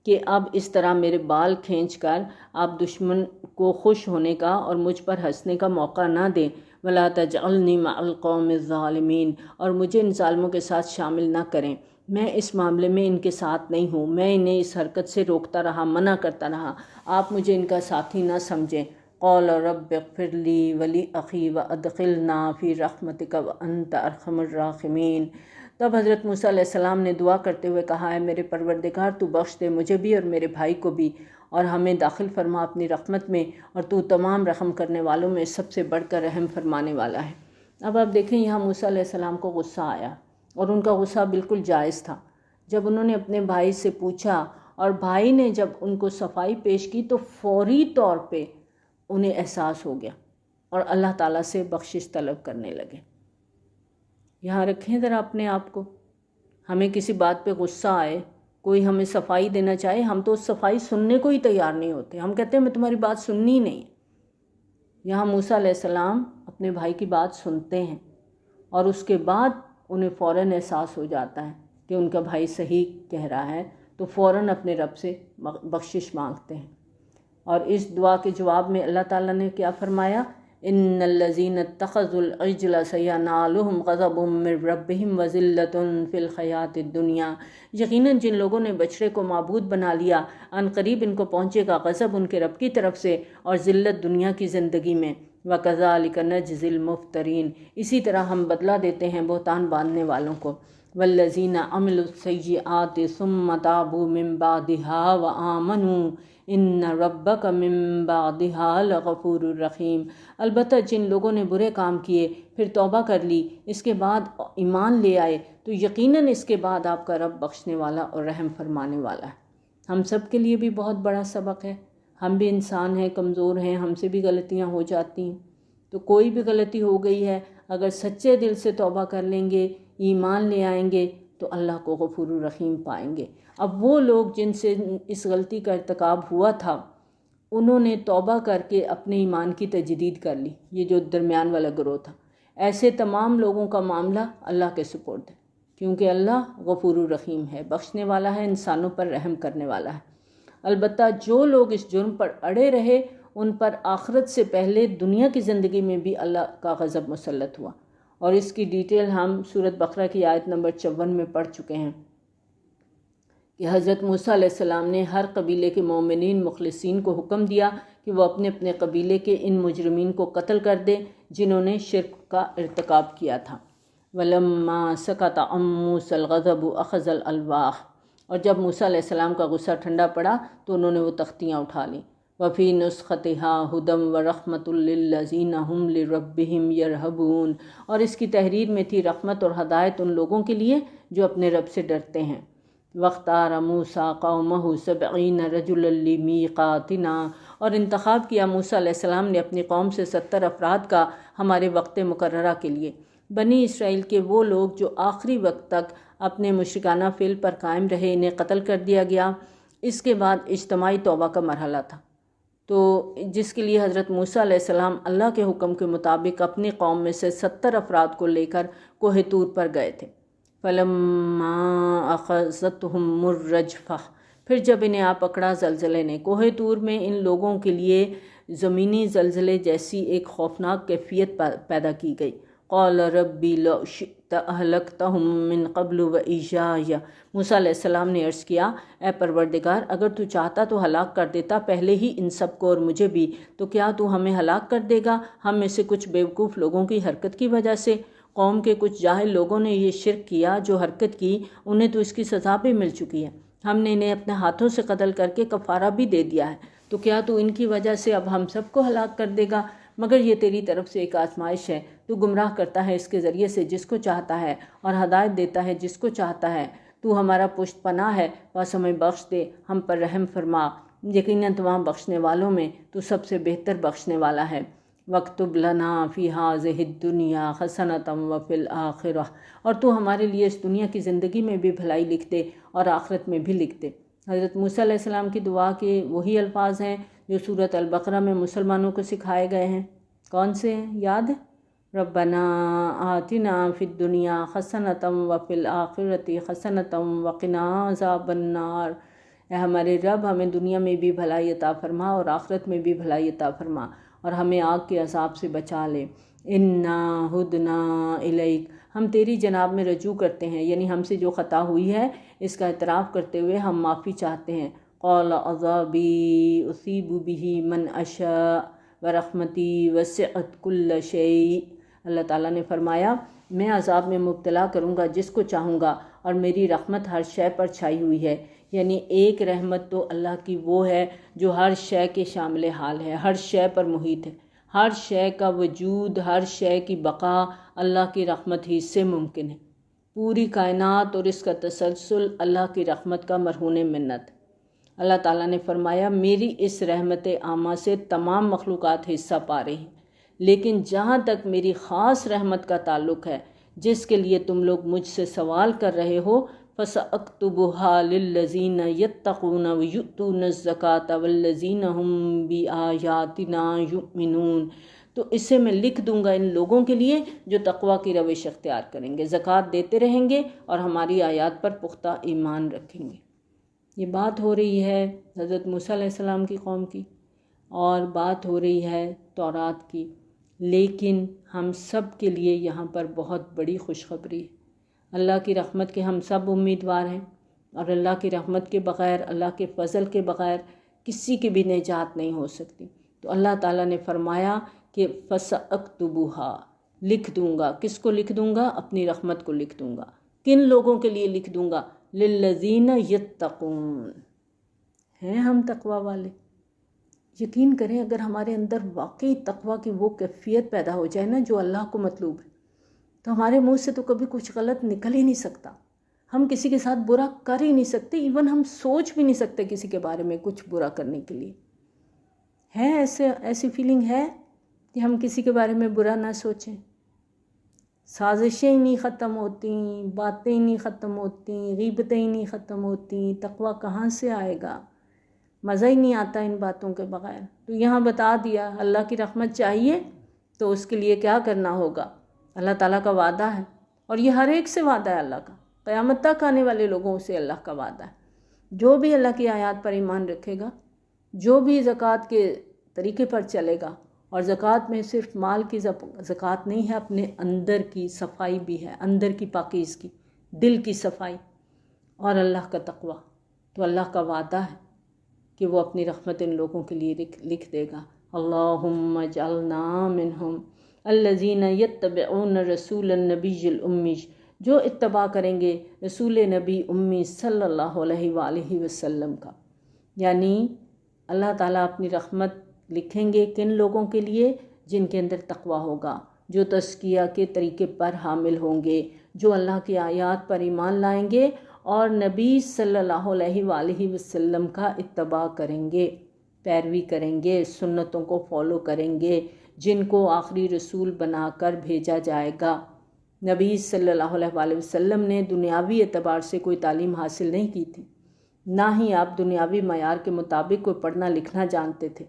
کہ اب اس طرح میرے بال کھینچ کر آپ دشمن کو خوش ہونے کا اور مجھ پر ہنسنے کا موقع نہ دیں۔ ولا تجعلنی مع القوم الظالمین، اور مجھے ان ظالموں کے ساتھ شامل نہ کریں، میں اس معاملے میں ان کے ساتھ نہیں ہوں، میں انہیں اس حرکت سے روکتا رہا، منع کرتا رہا، آپ مجھے ان کا ساتھی نہ سمجھیں۔ قال رب اغفر لی ولی اخی وادخلنا فی رحمتک وانت ارحم الراحمین۔ تب حضرت موسیٰ علیہ السلام نے دعا کرتے ہوئے کہا، ہے میرے پروردگار، تو بخش دے مجھے بھی اور میرے بھائی کو بھی، اور ہمیں داخل فرما اپنی رحمت میں، اور تو تمام رحم کرنے والوں میں سب سے بڑھ کر رحم فرمانے والا ہے۔ اب آپ دیکھیں یہاں موسیٰ علیہ السلام کو غصہ آیا، اور ان کا غصہ بالکل جائز تھا۔ جب انہوں نے اپنے بھائی سے پوچھا اور بھائی نے جب ان کو صفائی پیش کی تو فوری طور پہ انہیں احساس ہو گیا اور اللہ تعالیٰ سے بخشش طلب کرنے لگے۔ یہاں رکھیں ذرا اپنے آپ کو، ہمیں کسی بات پہ غصہ آئے، کوئی ہمیں صفائی دینا چاہے، ہم تو اس صفائی سننے کو ہی تیار نہیں ہوتے، ہم کہتے ہیں میں تمہاری بات سننی ہی نہیں۔ یہاں موسیٰ علیہ السلام اپنے بھائی کی بات سنتے ہیں اور اس کے بعد انہیں فوراً احساس ہو جاتا ہے کہ ان کا بھائی صحیح کہہ رہا ہے، تو فوراً اپنے رب سے بخشش مانگتے ہیں۔ اور اس دعا کے جواب میں اللہ تعالیٰ نے کیا فرمایا، ان الذین اتخذوا العجل سینالہم غضب من ربہم وذلۃ فی الحیاۃ الدنیا، یقیناً جن لوگوں نے بچڑے کو معبود بنا لیا، ان قریب ان کو پہنچے گا غضب ان کے رب کی طرف سے اور ذلت دنیا کی زندگی میں۔ وَكَذَلِكَ نَجْزِي الْمُفْتَرِينَ، اسی طرح ہم بدلہ دیتے ہیں بہتان باندھنے والوں کو۔ وَالَّذِينَ عَمِلُوا السَّيِّئَاتِ ثُمَّ تَابُوا مِن بَعْدِهَا وَآمَنُوا إِنَّ رَبَّكَ مِن بَعْدِهَا لَغَفُورٌ رَحِيمٌ، البتہ جن لوگوں نے برے کام کیے پھر توبہ کر لی، اس کے بعد ایمان لے آئے، تو یقیناً اس کے بعد آپ کا رب بخشنے والا اور رحم فرمانے والا ہے۔ ہم سب کے لیے بھی بہت بڑا سبق ہے، ہم بھی انسان ہیں، کمزور ہیں، ہم سے بھی غلطیاں ہو جاتی ہیں، تو کوئی بھی غلطی ہو گئی ہے اگر سچے دل سے توبہ کر لیں گے، ایمان لے آئیں گے تو اللہ کو غفور الرحیم پائیں گے۔ اب وہ لوگ جن سے اس غلطی کا ارتکاب ہوا تھا، انہوں نے توبہ کر کے اپنے ایمان کی تجدید کر لی، یہ جو درمیان والا گروہ تھا، ایسے تمام لوگوں کا معاملہ اللہ کے سپرد ہے، کیونکہ اللہ غفور الرحیم ہے، بخشنے والا ہے، انسانوں پر رحم کرنے والا ہے۔ البتہ جو لوگ اس جرم پر اڑے رہے ان پر آخرت سے پہلے دنیا کی زندگی میں بھی اللہ کا غضب مسلط ہوا، اور اس کی ڈیٹیل ہم سورۃ بقرہ کی آیت نمبر 54 میں پڑھ چکے ہیں کہ حضرت موسیٰ علیہ السلام نے ہر قبیلے کے مومنین مخلصین کو حکم دیا کہ وہ اپنے اپنے قبیلے کے ان مجرمین کو قتل کر دیں جنہوں نے شرک کا ارتکاب کیا تھا۔ وَلَمَّا سَكَتَ عَن مُوسَى الْغَضَبُ أَخَذَ الْأَلْوَاحَ، اور جب موسیٰ علیہ السلام کا غصہ ٹھنڈا پڑا تو انہوں نے وہ تختیاں اٹھا لیں۔ وَفِي نُسْخَتِهَا هُدًى وَرَحْمَةٌ لِّلَّذِينَ هُمْ لِرَبِّهِمْ يَرْهَبُونَ، اور اس کی تحریر میں تھی رحمت اور ہدایت ان لوگوں کے لیے جو اپنے رب سے ڈرتے ہیں۔ وَاخْتَارَ مُوسَىٰ قَوْمَهُ 70 رَجُلًا لِّمِيقَاتِنَا، اور انتخاب کیا موسیٰ علیہ السلام نے اپنی قوم سے 70 افراد کا ہمارے وقت مقررہ کے لیے۔ بنی اسرائیل کے وہ لوگ جو آخری وقت تک اپنے مشرکانہ فعل پر قائم رہے، انہیں قتل کر دیا گیا۔ اس کے بعد اجتماعی توبہ کا مرحلہ تھا، تو جس کے لیے حضرت موسیٰ علیہ السلام اللہ کے حکم کے مطابق اپنی قوم میں سے 70 افراد کو لے کر کوہ طور پر گئے تھے۔ فَلَمَّا أَخَذَتْهُمُ الرَّجْفَةُ، پھر جب انہیں آ پکڑا زلزلے نے۔ کوہ طور میں ان لوگوں کے لیے زمینی زلزلے جیسی ایک خوفناک کیفیت پیدا کی گئی۔ قَالَ رَبِّ لَوْ شِئْتَ أَهْلَكْتَهُم مِّن قَبْلُ وَإِيَّايَ، موسیٰ علیہ السلام نے عرض کیا، اے پروردگار، اگر تو چاہتا تو ہلاک کر دیتا پہلے ہی ان سب کو اور مجھے بھی، تو کیا تو ہمیں ہلاک کر دے گا ہم میں سے کچھ بیوقوف لوگوں کی حرکت کی وجہ سے؟ قوم کے کچھ جاہل لوگوں نے یہ شرک کیا جو حرکت کی، انہیں تو اس کی سزا بھی مل چکی ہے۔ ہم نے انہیں اپنے ہاتھوں سے قتل کر کے کفارہ بھی دے دیا ہے، تو کیا تو ان کی وجہ سے اب ہم سب کو ہلاک کر دے گا؟ مگر یہ تیری طرف سے ایک آزمائش ہے، تو گمراہ کرتا ہے اس کے ذریعے سے جس کو چاہتا ہے اور ہدایت دیتا ہے جس کو چاہتا ہے۔ تو ہمارا پشت پناہ ہے، بس ہمیں بخش دے، ہم پر رحم فرما، یقیناً تمام بخشنے والوں میں تو سب سے بہتر بخشنے والا ہے۔ وَاكْتُبْ لَنَا فِي هَٰذِهِ الدُّنْيَا حَسَنَةً وَفِي الْآخِرَةِ، اور تو ہمارے لیے اس دنیا کی زندگی میں بھی بھلائی لکھ دے اور آخرت میں بھی لکھ دے۔ حضرت موسیٰ علیہ السلام کی دعا کے وہی الفاظ ہیں جو سورۃ البقرہ میں مسلمانوں کو سکھائے گئے ہیں۔ کون سے ہیں؟ یاد ہے؟ ربنا آتنا فی الدنیا حسنۃ وفی الآخرۃ حسنۃ وقنا عذاب النار، اے ہمارے رب ہمیں دنیا میں بھی بھلائی عطا فرما اور آخرت میں بھی بھلائی عطا فرما اور ہمیں آگ کے عذاب سے بچا لے۔ انا ہدنا الیک، ہم تیری جناب میں رجوع کرتے ہیں، یعنی ہم سے جو خطا ہوئی ہے اس کا اعتراف کرتے ہوئے ہم معافی چاہتے ہیں۔ قال عذابی اصیب بہ من اشاء ورحمتی وسعت کل شیء، اللہ تعالیٰ نے فرمایا میں عذاب میں مبتلا کروں گا جس کو چاہوں گا اور میری رحمت ہر شے پر چھائی ہوئی ہے۔ یعنی ایک رحمت تو اللہ کی وہ ہے جو ہر شے کے شامل حال ہے، ہر شے پر محیط ہے، ہر شے کا وجود، ہر شے کی بقا اللہ کی رحمت ہی سے ممکن ہے۔ پوری کائنات اور اس کا تسلسل اللہ کی رحمت کا مرہون منت۔ اللہ تعالیٰ نے فرمایا میری اس رحمت عامہ سے تمام مخلوقات حصہ پا رہی ہیں، لیکن جہاں تک میری خاص رحمت کا تعلق ہے جس کے لیے تم لوگ مجھ سے سوال کر رہے ہو، فَسَأَكْتُبُهَا لِلَّذِينَ يَتَّقُونَ وَيُؤْتُونَ الزَّكَاةَ وَالَّذِينَ هُمْ بِآيَاتِنَا يُؤْمِنُونَ، تو اسے میں لکھ دوں گا ان لوگوں کے لیے جو تقوی کی روش اختیار کریں گے، زکوٰۃ دیتے رہیں گے اور ہماری آیات پر پختہ ایمان رکھیں گے۔ یہ بات ہو رہی ہے حضرت موسیٰ علیہ السلام کی قوم کی اور بات ہو رہی ہے تورات کی، لیکن ہم سب کے لیے یہاں پر بہت بڑی خوشخبری ہے۔ اللہ کی رحمت کے ہم سب امیدوار ہیں اور اللہ کی رحمت کے بغیر، اللہ کے فضل کے بغیر کسی کی بھی نجات نہیں ہو سکتی۔ تو اللہ تعالیٰ نے فرمایا کہ فَسَأَكْتُبُهَا، لکھ دوں گا۔ کس کو لکھ دوں گا؟ اپنی رحمت کو لکھ دوں گا۔ کن لوگوں کے لیے لکھ دوں گا؟ لِلَّذِينَ يَتَّقُونَ، ہیں ہم تقوی والے؟ یقین کریں اگر ہمارے اندر واقعی تقوی کی وہ کیفیت پیدا ہو جائے نا جو اللہ کو مطلوب ہے، تو ہمارے منہ سے تو کبھی کچھ غلط نکل ہی نہیں سکتا، ہم کسی کے ساتھ برا کر ہی نہیں سکتے، ایون ہم سوچ بھی نہیں سکتے کسی کے بارے میں کچھ برا کرنے کے لیے۔ ہے ایسی فیلنگ ہے کہ ہم کسی کے بارے میں برا نہ سوچیں؟ سازشیں ہی نہیں ختم ہوتی، باتیں ہی نہیں ختم ہوتی، غیبتیں ہی نہیں ختم ہوتی، تقوی کہاں سے آئے گا؟ مزہ ہی نہیں آتا ان باتوں کے بغیر۔ تو یہاں بتا دیا اللہ کی رحمت چاہیے تو اس کے لیے کیا کرنا ہوگا؟ اللہ تعالیٰ کا وعدہ ہے، اور یہ ہر ایک سے وعدہ ہے اللہ کا، قیامت تک آنے والے لوگوں سے اللہ کا وعدہ ہے۔ جو بھی اللہ کی آیات پر ایمان رکھے گا، جو بھی زکوٰۃ کے طریقے پر چلے گا، اور زکوٰۃ میں صرف مال کی زکوٰۃ نہیں ہے، اپنے اندر کی صفائی بھی ہے، اندر کی پاکیزگی، دل کی صفائی اور اللہ کا تقوی، تو اللہ کا وعدہ ہے کہ وہ اپنی رحمت ان لوگوں کے لیے لکھ دے گا۔ اللہم اجعلنا منہم الذین یتبعون رسول النبی الامی، جو اتباع کریں گے رسول نبی امی صلی اللہ علیہ وآلہ وسلم کا۔ یعنی اللہ تعالیٰ اپنی رحمت لکھیں گے کن لوگوں کے لیے؟ جن کے اندر تقوی ہوگا، جو تزکیہ کے طریقے پر حامل ہوں گے، جو اللہ کی آیات پر ایمان لائیں گے اور نبی صلی اللہ علیہ وآلہ وسلم کا اتباع کریں گے، پیروی کریں گے، سنتوں کو فالو کریں گے، جن کو آخری رسول بنا کر بھیجا جائے گا۔ نبی صلی اللہ علیہ وآلہ وسلم نے دنیاوی اعتبار سے کوئی تعلیم حاصل نہیں کی تھی، نہ ہی آپ دنیاوی معیار کے مطابق کوئی پڑھنا لکھنا جانتے تھے،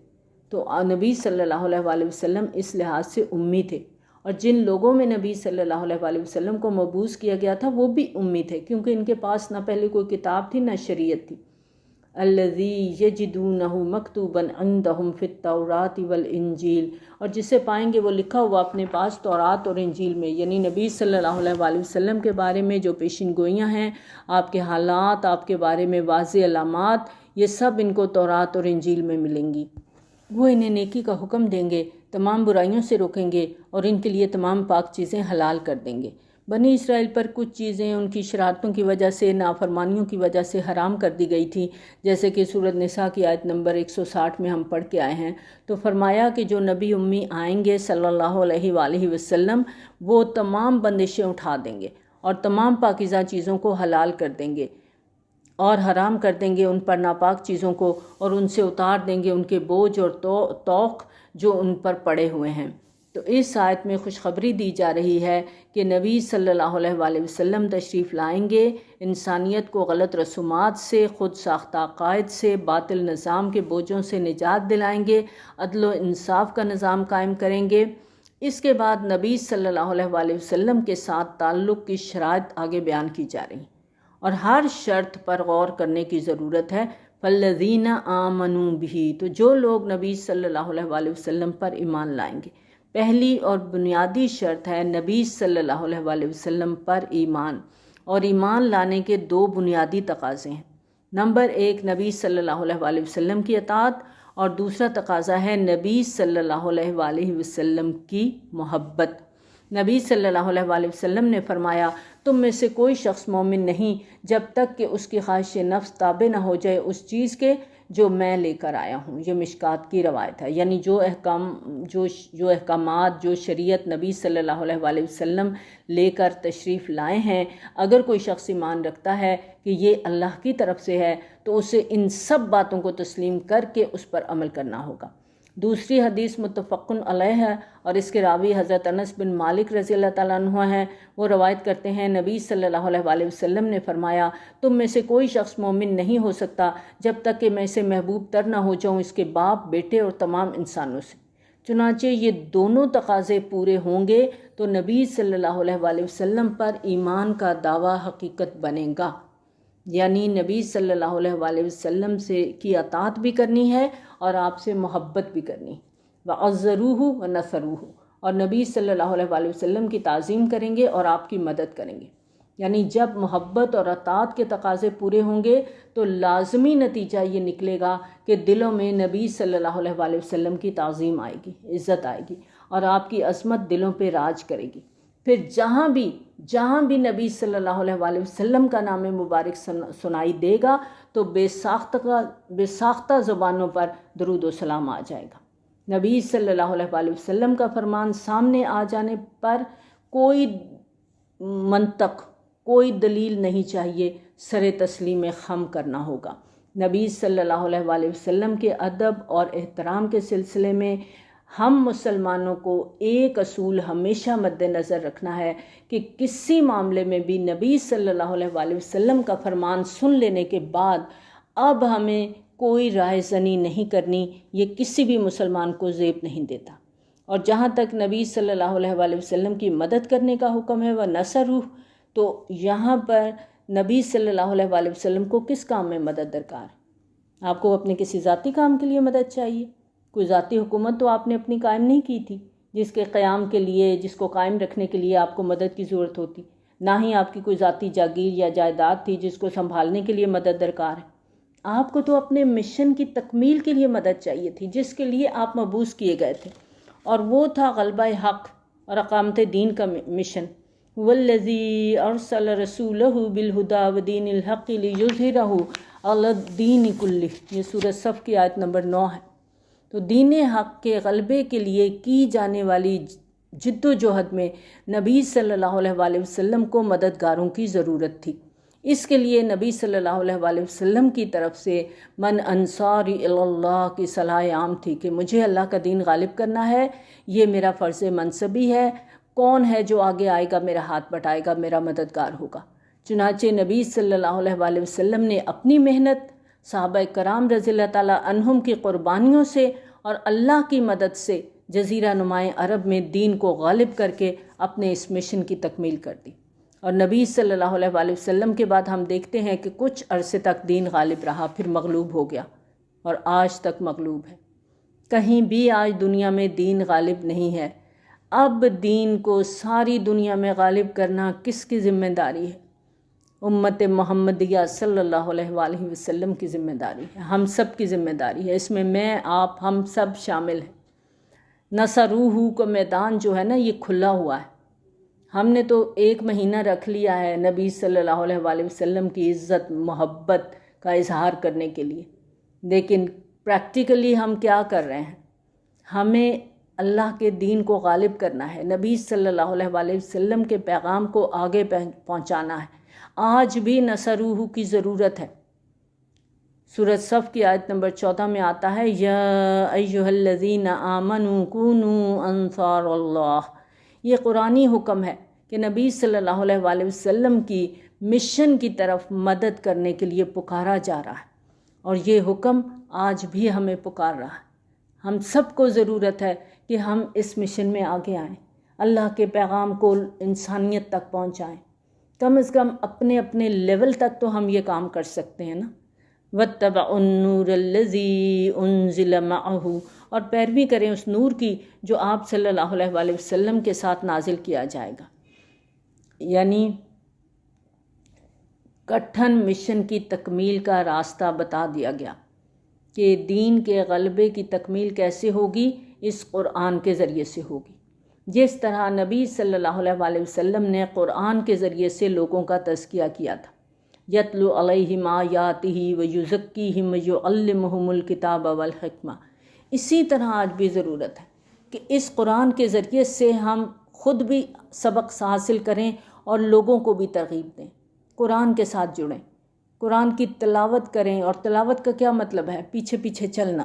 تو نبی صلی اللہ علیہ وآلہ وسلم اس لحاظ سے امی تھے، اور جن لوگوں میں نبی صلی اللہ علیہ وآلہ وسلم کو مبعوث کیا گیا تھا وہ بھی امی تھے، کیونکہ ان کے پاس نہ پہلے کوئی کتاب تھی نہ شریعت تھی۔ الذی یجدونہ مکتوبا عندہم فی التوراۃ والانجیل، اور جسے پائیں گے وہ لکھا ہوا اپنے پاس تورات اور انجیل میں، یعنی نبی صلی اللہ علیہ وآلہ وسلم کے بارے میں جو پیشین گوئیاں ہیں، آپ کے حالات، آپ کے بارے میں واضح علامات، یہ سب ان کو تورات اور انجیل میں ملیں گی۔ وہ انہیں نیکی کا حکم دیں گے، تمام برائیوں سے روکیں گے اور ان کے لیے تمام پاک چیزیں حلال کر دیں گے۔ بنی اسرائیل پر کچھ چیزیں ان کی شرارتوں کی وجہ سے، نافرمانیوں کی وجہ سے حرام کر دی گئی تھی، جیسے کہ سورۃ نساء کی آیت نمبر 160 میں ہم پڑھ کے آئے ہیں۔ تو فرمایا کہ جو نبی امی آئیں گے صلی اللہ علیہ وآلہ وسلم، وہ تمام بندشیں اٹھا دیں گے اور تمام پاکیزہ چیزوں کو حلال کر دیں گے اور حرام کر دیں گے ان پر ناپاک چیزوں کو، اور ان سے اتار دیں گے ان کے بوجھ اور توق جو ان پر پڑے ہوئے ہیں۔ تو اس آیت میں خوشخبری دی جا رہی ہے کہ نبی صلی اللہ علیہ وآلہ وسلم تشریف لائیں گے، انسانیت کو غلط رسومات سے، خود ساختہ عقائد سے، باطل نظام کے بوجھوں سے نجات دلائیں گے، عدل و انصاف کا نظام قائم کریں گے۔ اس کے بعد نبی صلی اللہ علیہ وآلہ وسلم کے ساتھ تعلق کی شرائط آگے بیان کی جا رہی ہیں، اور ہر شرط پر غور کرنے کی ضرورت ہے۔ فَالَّذِينَ آمَنُوا بِهِ، تو جو لوگ نبی صلی اللہ علیہ وآلہ وسلم پر ایمان لائیں گے، پہلی اور بنیادی شرط ہے نبی صلی اللہ علیہ وآلہ وسلم پر ایمان، اور ایمان لانے کے دو بنیادی تقاضے ہیں۔ نمبر 1 نبی صلی اللہ علیہ وآلہ وسلم کی اطاعت، اور دوسرا تقاضا ہے نبی صلی اللہ علیہ وآلہ وسلم کی محبت۔ نبی صلی اللہ علیہ وآلہ وسلم نے فرمایا، تم میں سے کوئی شخص مومن نہیں جب تک کہ اس کی خواہش نفس تابع نہ ہو جائے اس چیز کے جو میں لے کر آیا ہوں۔ یہ مشکات کی روایت ہے، یعنی جو احکامات جو شریعت نبی صلی اللہ علیہ وآلہ وسلم لے کر تشریف لائے ہیں، اگر کوئی شخص ایمان رکھتا ہے کہ یہ اللہ کی طرف سے ہے تو اسے ان سب باتوں کو تسلیم کر کے اس پر عمل کرنا ہوگا۔ دوسری حدیث متفق علیہ ہے، اور اس کے راوی حضرت انس بن مالک رضی اللہ تعالیٰ عنہ ہیں۔ وہ روایت کرتے ہیں، نبی صلی اللہ علیہ وآلہ وسلم نے فرمایا، تم میں سے کوئی شخص مومن نہیں ہو سکتا جب تک کہ میں اسے محبوب تر نہ ہو جاؤں اس کے باپ، بیٹے اور تمام انسانوں سے۔ چنانچہ یہ دونوں تقاضے پورے ہوں گے تو نبی صلی اللہ علیہ وآلہ وسلم پر ایمان کا دعویٰ حقیقت بنے گا، یعنی نبی صلی اللہ علیہ وآلہ وسلم سے کی اطاعت بھی کرنی ہے اور آپ سے محبت بھی کرنی ہے۔ وَعَزَّرُوهُ وَنَصَرُوهُ، اور نبی صلی اللہ علیہ وآلہ وسلم کی تعظیم کریں گے اور آپ کی مدد کریں گے۔ یعنی جب محبت اور اطاعت کے تقاضے پورے ہوں گے تو لازمی نتیجہ یہ نکلے گا کہ دلوں میں نبی صلی اللہ علیہ وآلہ وسلم کی تعظیم آئے گی، عزت آئے گی، اور آپ کی عظمت دلوں پہ راج کرے گی۔ پھر جہاں بھی نبی صلی اللہ علیہ وآلہ وسلم کا نام مبارک سنائی دے گا تو بے ساختہ زبانوں پر درود و سلام آ جائے گا۔ نبی صلی اللہ علیہ وآلہ وسلم کا فرمان سامنے آ جانے پر کوئی منطق، کوئی دلیل نہیں چاہیے، سر تسلیم خم کرنا ہوگا۔ نبی صلی اللہ علیہ وآلہ وسلم کے ادب اور احترام کے سلسلے میں ہم مسلمانوں کو ایک اصول ہمیشہ مد نظر رکھنا ہے کہ کسی معاملے میں بھی نبی صلی اللہ علیہ وآلہ وسلم کا فرمان سن لینے کے بعد اب ہمیں کوئی رائے زنی نہیں کرنی، یہ کسی بھی مسلمان کو زیب نہیں دیتا۔ اور جہاں تک نبی صلی اللہ علیہ وآلہ وسلم کی مدد کرنے کا حکم ہے وَنَصَرُوهُ، تو یہاں پر نبی صلی اللہ علیہ وآلہ وسلم کو کس کام میں مدد درکار ہے؟ آپ کو اپنے کسی ذاتی کام کے لیے مدد چاہیے؟ کوئی ذاتی حکومت تو آپ نے اپنی قائم نہیں کی تھی جس کے قیام کے لیے، جس کو قائم رکھنے کے لیے آپ کو مدد کی ضرورت ہوتی، نہ ہی آپ کی کوئی ذاتی جاگیر یا جائیداد تھی جس کو سنبھالنے کے لیے مدد درکار ہے۔ آپ کو تو اپنے مشن کی تکمیل کے لیے مدد چاہیے تھی جس کے لیے آپ مبعوث کیے گئے تھے، اور وہ تھا غلبہ حق اور اقامت دین کا مشن۔ والذی ارسل رسولہ بالہدی ودین الحق لیظہرہ علی الدین کلہ، یہ سورۃ صف کی آیت نمبر 9 ہے۔ تو دین حق کے غلبے کے لیے کی جانے والی جد و جہد میں نبی صلی اللہ علیہ وآلہ وسلم کو مددگاروں کی ضرورت تھی۔ اس کے لیے نبی صلی اللہ علیہ وآلہ وسلم کی طرف سے من انصاری اللہ کی صلاح عام تھی کہ مجھے اللہ کا دین غالب کرنا ہے، یہ میرا فرض منصبی ہے، کون ہے جو آگے آئے گا، میرا ہاتھ بٹائے گا، میرا مددگار ہوگا۔ چنانچہ نبی صلی اللہ علیہ وآلہ وسلم نے اپنی محنت، صحابہ کرام رضی اللہ تعالیٰ عنہم کی قربانیوں سے اور اللہ کی مدد سے جزیرہ نمائے عرب میں دین کو غالب کر کے اپنے اس مشن کی تکمیل کر دی۔ اور نبی صلی اللہ علیہ وآلہ وسلم کے بعد ہم دیکھتے ہیں کہ کچھ عرصے تک دین غالب رہا، پھر مغلوب ہو گیا، اور آج تک مغلوب ہے۔ کہیں بھی آج دنیا میں دین غالب نہیں ہے۔ اب دین کو ساری دنیا میں غالب کرنا کس کی ذمہ داری ہے؟ امت محمدیہ صلی اللہ علیہ وآلہ وسلم کی ذمہ داری ہے، ہم سب کی ذمہ داری ہے، اس میں میں، آپ، ہم سب شامل ہیں۔ نصروہ کا میدان جو ہے نا، یہ کھلا ہوا ہے، ہم نے تو 1 مہینہ رکھ لیا ہے نبی صلی اللہ علیہ وآلہ وسلم کی عزت محبت کا اظہار کرنے کے لیے، لیکن پریکٹیکلی ہم کیا کر رہے ہیں؟ ہمیں اللہ کے دین کو غالب کرنا ہے، نبی صلی اللہ علیہ وآلہ وسلم کے پیغام کو آگے پہنچانا ہے۔ آج بھی نصروہ کی ضرورت ہے۔ سورۃ صف کی آیت نمبر 14 میں آتا ہے یا ایھا الذین آمنوا کونوا انصار اللہ۔ یہ قرآنی حکم ہے کہ نبی صلی اللہ علیہ وآلہ وسلم کی مشن کی طرف مدد کرنے کے لیے پکارا جا رہا ہے، اور یہ حکم آج بھی ہمیں پکار رہا ہے۔ ہم سب کو ضرورت ہے کہ ہم اس مشن میں آگے آئیں، اللہ کے پیغام کو انسانیت تک پہنچائیں۔ کم از کم اپنے اپنے لیول تک تو ہم یہ کام کر سکتے ہیں نا۔ وَاتَّبَعُوا النُّورَ الَّذِي أُنزِلَ مَعَهُ، اور پیروی کریں اس نور کی جو آپ صلی اللہ علیہ وآلہ وسلم کے ساتھ نازل کیا جائے گا۔ یعنی کٹھن مشن کی تکمیل کا راستہ بتا دیا گیا کہ دین کے غلبے کی تکمیل کیسے ہوگی، اس قرآن کے ذریعے سے ہوگی۔ جس طرح نبی صلی اللہ علیہ وآلہ وسلم نے قرآن کے ذریعے سے لوگوں کا تزکیہ کیا تھا، یتلو علیہم آیاتہ ویزکیہم ویعلمہم الکتاب والحکمہ، اسی طرح آج بھی ضرورت ہے کہ اس قرآن کے ذریعے سے ہم خود بھی سبق حاصل کریں اور لوگوں کو بھی ترغیب دیں، قرآن کے ساتھ جڑیں، قرآن کی تلاوت کریں۔ اور تلاوت کا کیا مطلب ہے؟ پیچھے پیچھے چلنا،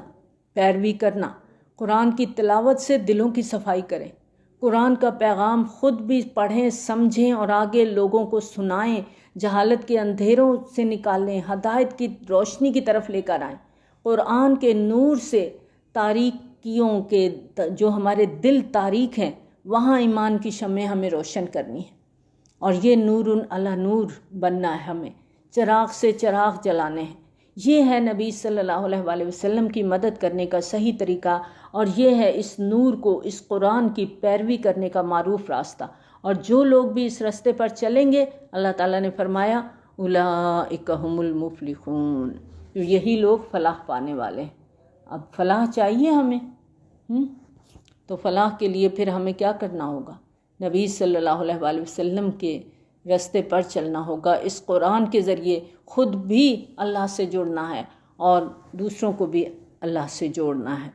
پیروی کرنا۔ قرآن کی تلاوت سے دلوں کی صفائی کریں، قرآن کا پیغام خود بھی پڑھیں، سمجھیں اور آگے لوگوں کو سنائیں، جہالت کے اندھیروں سے نکالیں، ہدایت کی روشنی کی طرف لے کر آئیں۔ قرآن کے نور سے تاریکیوں کے جو ہمارے دل تاریک ہیں وہاں ایمان کی شمع ہمیں روشن کرنی ہے، اور یہ نور علی نور بننا ہے، ہمیں چراغ سے چراغ جلانے ہیں۔ یہ ہے نبی صلی اللہ علیہ وآلہ وسلم کی مدد کرنے کا صحیح طریقہ، اور یہ ہے اس نور کو، اس قرآن کی پیروی کرنے کا معروف راستہ۔ اور جو لوگ بھی اس راستے پر چلیں گے، اللہ تعالیٰ نے فرمایا اولئک ھم المفلحون، یہی لوگ فلاح پانے والے ہیں۔ اب فلاح چاہیے ہمیں، تو فلاح کے لیے پھر ہمیں کیا کرنا ہوگا؟ نبی صلی اللہ علیہ وآلہ وسلم کے راستے پر چلنا ہوگا، اس قرآن کے ذریعے خود بھی اللہ سے جڑنا ہے اور دوسروں کو بھی اللہ سے جوڑنا ہے۔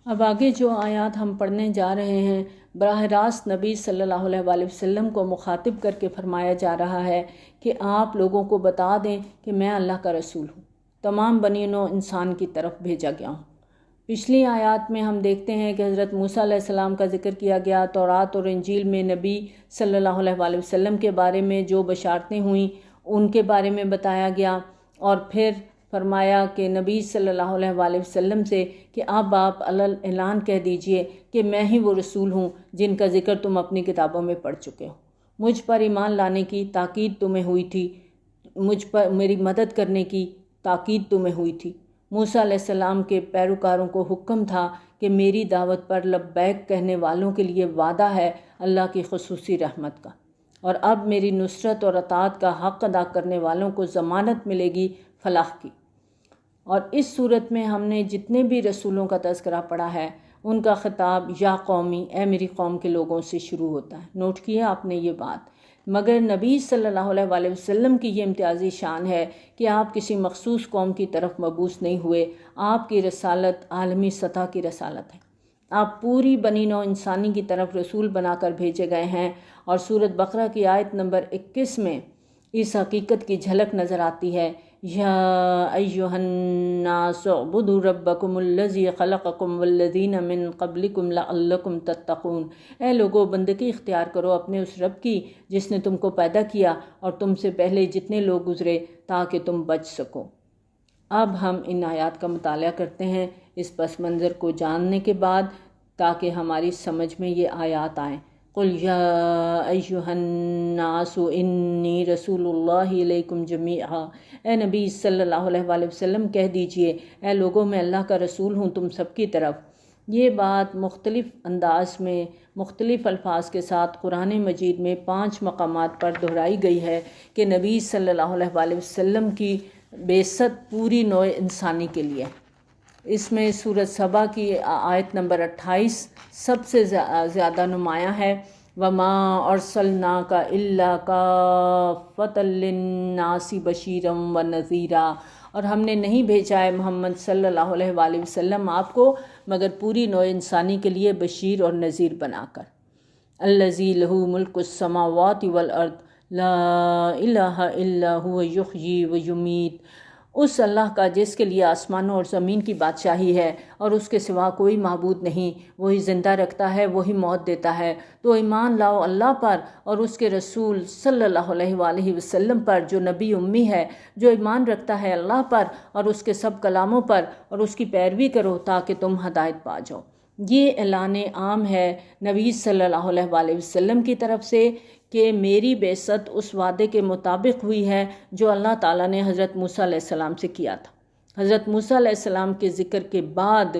اب آگے جو آیات ہم پڑھنے جا رہے ہیں، براہ راست نبی صلی اللہ علیہ وآلہ وسلم کو مخاطب کر کے فرمایا جا رہا ہے کہ آپ لوگوں کو بتا دیں کہ میں اللہ کا رسول ہوں، تمام بنی نوع انسان کی طرف بھیجا گیا ہوں۔ پچھلی آیات میں ہم دیکھتے ہیں کہ حضرت موسیٰ علیہ السلام کا ذکر کیا گیا، تورات اور انجیل میں نبی صلی اللہ علیہ وآلہ وسلم کے بارے میں جو بشارتیں ہوئیں ان کے بارے میں بتایا گیا، اور پھر فرمایا کہ نبی صلی اللہ علیہ وآلہ وسلم سے کہ اب آپ اعلان کہہ دیجئے کہ میں ہی وہ رسول ہوں جن کا ذکر تم اپنی کتابوں میں پڑھ چکے ہو، مجھ پر ایمان لانے کی تاکید تمہیں ہوئی تھی، مجھ پر میری مدد کرنے کی تاکید تمہیں ہوئی تھی۔ موسیٰ علیہ السلام کے پیروکاروں کو حکم تھا کہ میری دعوت پر لبیک کہنے والوں کے لیے وعدہ ہے اللہ کی خصوصی رحمت کا، اور اب میری نصرت اور اطاعت کا حق ادا کرنے والوں کو ضمانت ملے گی فلاح کی۔ اور اس صورت میں ہم نے جتنے بھی رسولوں کا تذکرہ پڑھا ہے ان کا خطاب یا قومی، اے میری قوم کے لوگوں سے شروع ہوتا ہے۔ نوٹ کیا آپ نے یہ بات؟ مگر نبی صلی اللہ علیہ وآلہ وسلم کی یہ امتیازی شان ہے کہ آپ کسی مخصوص قوم کی طرف مبعوث نہیں ہوئے، آپ کی رسالت عالمی سطح کی رسالت ہے، آپ پوری بنی نوع انسانی کی طرف رسول بنا کر بھیجے گئے ہیں۔ اور سورۃ بقرہ کی آیت نمبر 21 میں اس حقیقت کی جھلک نظر آتی ہے، یا ایھا الناس اعبدوا ربکم الذی خلقکم والذین من قبلکم لعلکم تتقون، اے لوگو بندگی اختیار کرو اپنے اس رب کی جس نے تم کو پیدا کیا اور تم سے پہلے جتنے لوگ گزرے تاکہ تم بچ سکو۔ اب ہم ان آیات کا مطالعہ کرتے ہیں اس پس منظر کو جاننے کے بعد، تاکہ ہماری سمجھ میں یہ آیات آئیں۔ قل یا ایھا الناس انی رسول اللہ الیکم جمیعا، اے نبی صلی اللہ علیہ وآلہ وسلم کہہ دیجئے اے لوگوں میں اللہ کا رسول ہوں تم سب کی طرف۔ یہ بات مختلف انداز میں مختلف الفاظ کے ساتھ قرآن مجید میں 5 مقامات پر دہرائی گئی ہے کہ نبی صلی اللہ علیہ وآلہ وسلم کی بعثت پوری نوع انسانی کے لیے۔ اس میں سورۃ سبا کی آیت نمبر 28 سب سے زیادہ نمایاں ہے، وما ارسلناک الا کافۃ للناس بشیرا ونذیرا، اور ہم نے نہیں بھیجا ہے محمد صلی اللہ علیہ وآلہ وسلم آپ کو مگر پوری نوع انسانی کے لیے بشیر اور نذیر بنا کر۔ الذی لہ ملک السماوات والارض لا الہ الا هو یحیی ویمیت، اس اللہ کا جس کے لیے آسمانوں اور زمین کی بادشاہی ہے اور اس کے سوا کوئی معبود نہیں، وہی زندہ رکھتا ہے، وہی موت دیتا ہے۔ تو ایمان لاؤ اللہ پر اور اس کے رسول صلی اللہ علیہ وآلہ وسلم پر جو نبی امی ہے، جو ایمان رکھتا ہے اللہ پر اور اس کے سب کلاموں پر، اور اس کی پیروی کرو تاکہ تم ہدایت پا جاؤ۔ یہ اعلان عام ہے نبی صلی اللہ علیہ وآلہ وسلم کی طرف سے کہ میری بعثت اس وعدے کے مطابق ہوئی ہے جو اللہ تعالیٰ نے حضرت موسیٰ علیہ السلام سے کیا تھا۔ حضرت موسیٰ علیہ السلام کے ذکر کے بعد